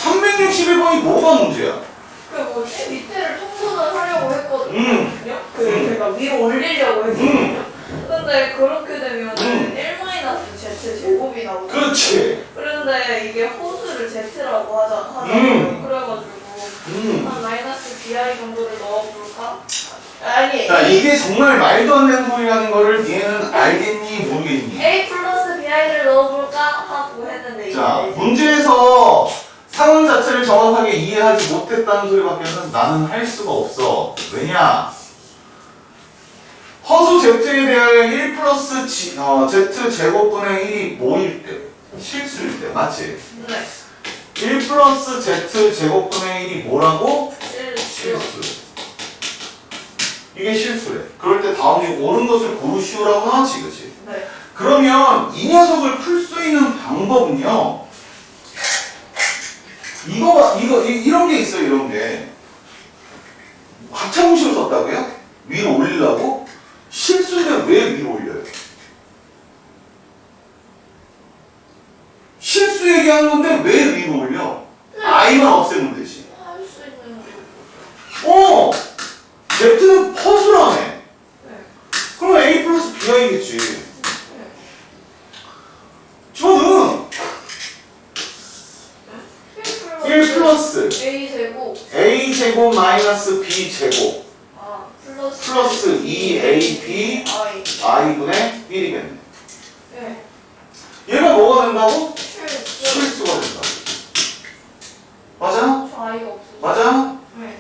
361번이 뭐가 문제야? 그 뭐지? 밑에를 통분을 하려고 했거든요. 음. 제가 위로 올리려고 했거든요. 근데 그렇게 되면은 1-z 제곱이 나오고. 그렇지. 그런데 이게 호수를 z라고 하잖아요. 그래가지고 한 마이너스 bi 정도를 넣어볼까? 아니. 자, 이게 정말 말도 안 되는 소리라는 거를 얘는 알겠니, 모르겠니? a 플러스 bi를 넣어볼까 하고 했는데 자, 이게 문제에서 상황 자체를 정확하게 이해하지 못했다는 소리밖에는 나는 할 수가 없어. 왜냐? 허수 z에 대하여 1 플러스 z 제곱분의 1이 뭐일 때? 실수일 때, 맞지? 네. 1 플러스 z 제곱분의 1이 뭐라고? 실수. 이게 실수래. 그럴 때 다음에 옳은 것을 고르시오라고 하지, 그치? 네. 그러면 이 녀석을 풀 수 있는 방법은요. 이런 게 있어요, 이런 게. 합창공식을 썼다고요? 위로 올리려고? 실수인데 왜 위로 올려요? 실수 얘기하는 건데 왜 위로 올려? i만 없애면 되지. 할 수 있는 z는 퍼스라네. 네. 그럼 a 플러스 bi겠지. 저는 1 플러스 a 제곱 a 제곱 마이너스 b 제곱 플러스 2ab i i분의 1이겠네. 네. 얘가 뭐가 된다고? 실수. 실수가 된다. 맞아? 저 i가 없어요. 맞아? 네.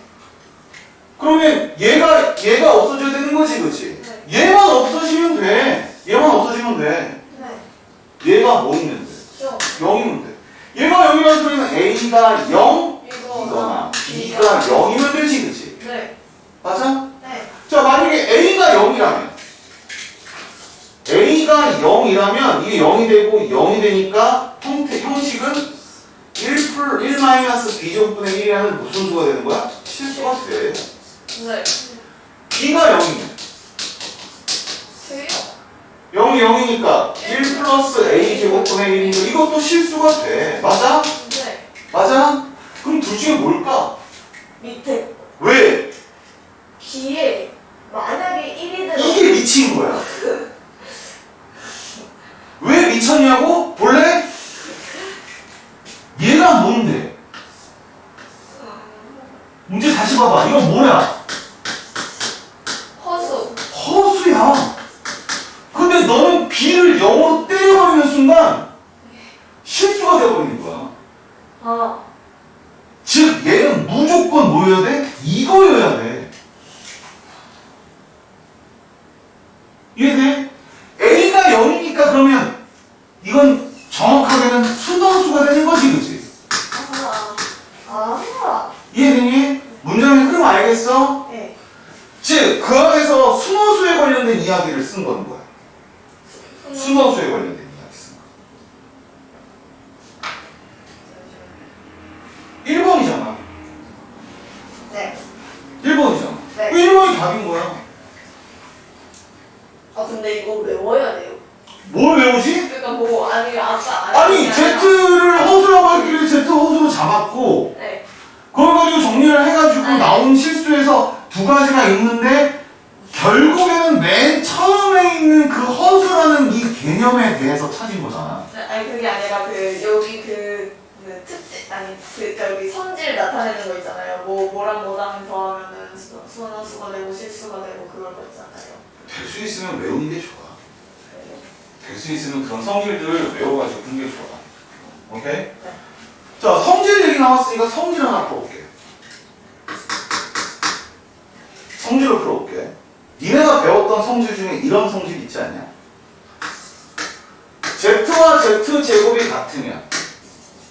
그러면 얘가 없어져야 되는 거지, 그치? 네. 얘만 없어지면 돼. 얘만 없어지면 돼. 네. 얘가 뭐 있는 데? 저 0이면 돼. 얘가 0이라는 소리는 a가 0 이거 이거나 b가 0이면 되지, 그치? 네. 맞아? 네. 자, 만약에 a가 0이라면 a가 0이라면 이게 0이 되고 0이 되니까 형식은 1 마이너스 b 제곱분의 1이라는 무슨 수가 되는 거야? 실수가 돼. 네. b가 0이면 돼요? 0이 0이니까 1 플러스 a 제곱분의 1이니까 이것도 실수가 돼. 맞아? 네. 맞아? 그럼 둘 중에 뭘까? 밑에 왜? b에 만약에 1이 들어 이게 미친 거야. 왜 미쳤냐고? 본래? 얘가 뭔데? 문제 다시 봐봐. 이건 뭐야? 허수. 허수야. 근데 너는 b를 0으로 때려버리는 순간 실수가 되어버리는 거야. 아. 즉 얘는 무조건 뭐여야 돼? 이거여야 돼. 이해돼? a가 0이니까 그러면 이건 정확하게는 수동수가 되는 거지, 그치? 아. 이해되니? 문장의 흐름 알겠어? 네. 즉 그 안에서 수노수에 관련된 관련된 이야기를 쓴 건 뭐야? 순원수에 관련된 이야기 쓴 거. 1번이잖아. 네. 1번이잖아. 네. 1번이 답인 거야. 아 근데 이거 외워야 돼요. 뭘 외우지? 그러니까 뭐 아니 아까 아니 Z를 허수라고 했길래 Z 허수로 잡았고 네. 그걸 가지고 정리를 해가지고 네. 나온 실수에서 두 가지가 있는데 결국에는 맨 처음에 있는 그 허수라는 이 개념에 대해서 찾은 거잖아. 네, 아니 그게 아니라 그 여기 그 특징 아니 그 여기 성질 나타내는 거 있잖아요. 뭐랑 더하면은 수원수가 되고 실수가 되고 그런 거 있잖아요. 될 수 있으면 외우는 게 좋아. 될 수 있으면 그런 성질들을 외워가지고 푸는 게 좋아. 오케이? 네. 자, 성질 얘기 나왔으니까 성질 하나 풀어볼게. 성질을 풀어볼게. 니네가 배웠던 성질 중에 이런 성질 있지 않냐? Z와 Z 제곱이 같으면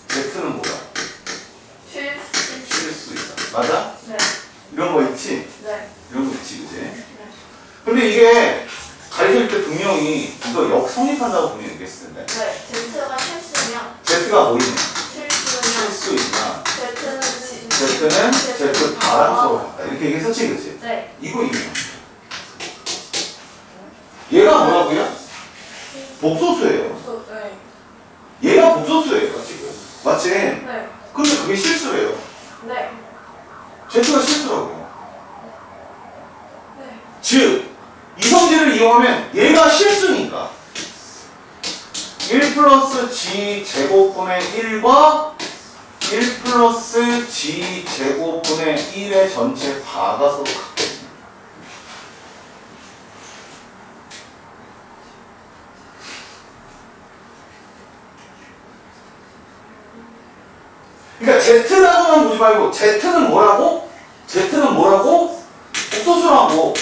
Z는 뭐야? 실수이다. 맞아? 네. 이런 거 있지? 네. 이런 거 있지, 그지? 근데 이게 가르칠 때 분명히 이거 역성립한다고 분명히 얘기했을 텐데 네. Z가 실수면 Z가 뭐이냐? 실수면 실수이냐? Z는 Z는 Z 바랑 서로 같다. 이렇게 얘기했었지, 그지? 네. 이거 이거. 얘가 뭐라고요? 복소수예요. 네. 얘가 복소수예요, 지금. 맞지? 네. 근데 그게 실수예요. 네. Z가 실수라고요. 네. 즉, 이 성질을 이용하면 얘가 실수니까 1 플러스 G 제곱분의 1과 1 플러스 G 제곱분의 1의 전체 바가 서로 같거든요. 그러니까 Z라고만 보지 말고 Z는 뭐라고? Z는 뭐라고? 복소수라고.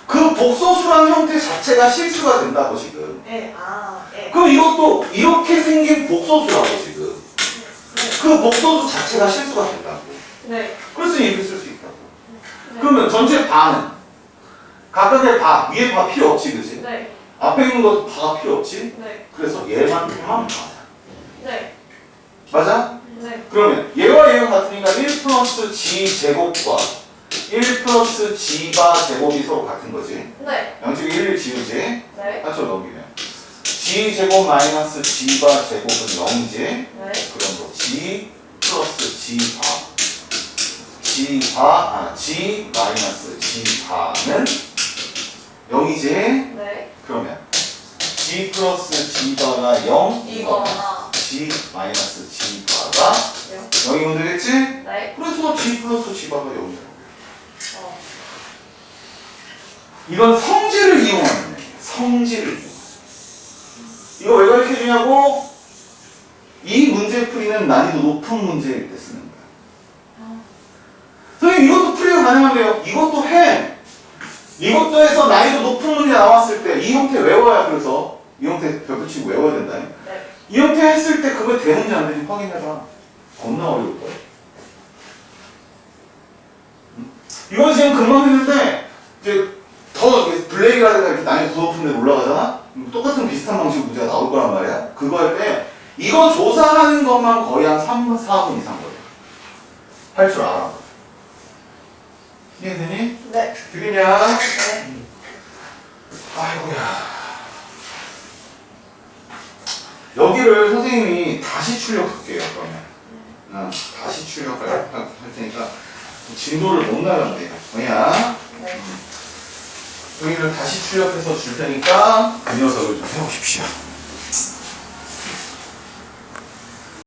그 복소수라는 형태 자체가 실수가 된다고 지금. 네. 아. 네. 그럼 이것도 이렇게 생긴 복소수라고 지금. 그 복소수 자체가 실수가 된다고. 네. 그래서 이렇게 쓸 수 있다고. 네. 그러면 전체 바는 각각의 바, 위에 바 필요 없지, 그지? 네. 앞에 있는 것도 바가 필요 없지? 네. 그래서 얘만 하면 바야. 네. 맞아? 네. 그러면 얘와 얘가 같으니까 1 플러스 G 제곱과 1 플러스 G바 제곱이 서로 같은 거지. 네. 양쪽에 1을 지우지. 네. 합쳐 넘기면 G 제곱 마이너스 G바 제곱은 0이지. 네. 그럼 뭐 G 플러스 G바 G 마이너스 G바는 0이지. 네. 그러면 G 플러스 G바가 0 이거나 G 마이너스 G바가 0이면 되겠지? 네. 그래서 G 플러스 G바가 0이야. 어. 이건 성질을 이용하는 얘기야. 성질을 이용. 이거 왜 가르쳐 주냐고? 이 문제 풀이는 난이도 높은 문제일 때 쓰는 거야. 선생님 이것도 풀이가 가능한데요. 이것도 해. 이것도 해서 난이도 높은 문제 나왔을 때 이 형태 외워야 그래서 이 형태 벽 붙이고 외워야 된다. 네. 이 형태 했을 때 그거 되는지 안 되는지 확인해봐. 겁나 어려울 거야. 이건 지금 금방 했는데 이제 더 블레이라든가 이렇게 난이도 높은 데 올라가잖아? 똑같은 비슷한 방식 문제가 나올 거란 말이야. 그거 할 때 이거 조사하는 것만 거의 한 3, 4분 이상 걸려. 할 줄 알아. 이해되니? 네. 되겠냐? 네. 아이고야. 여기를 선생님이 다시 출력할게요, 그러면. 다시 출력할 테니까 진도를 못 나간대요. 뭐냐? 네. 여기를 다시 출력해서 줄 테니까 그 녀석을 좀 해보십시오.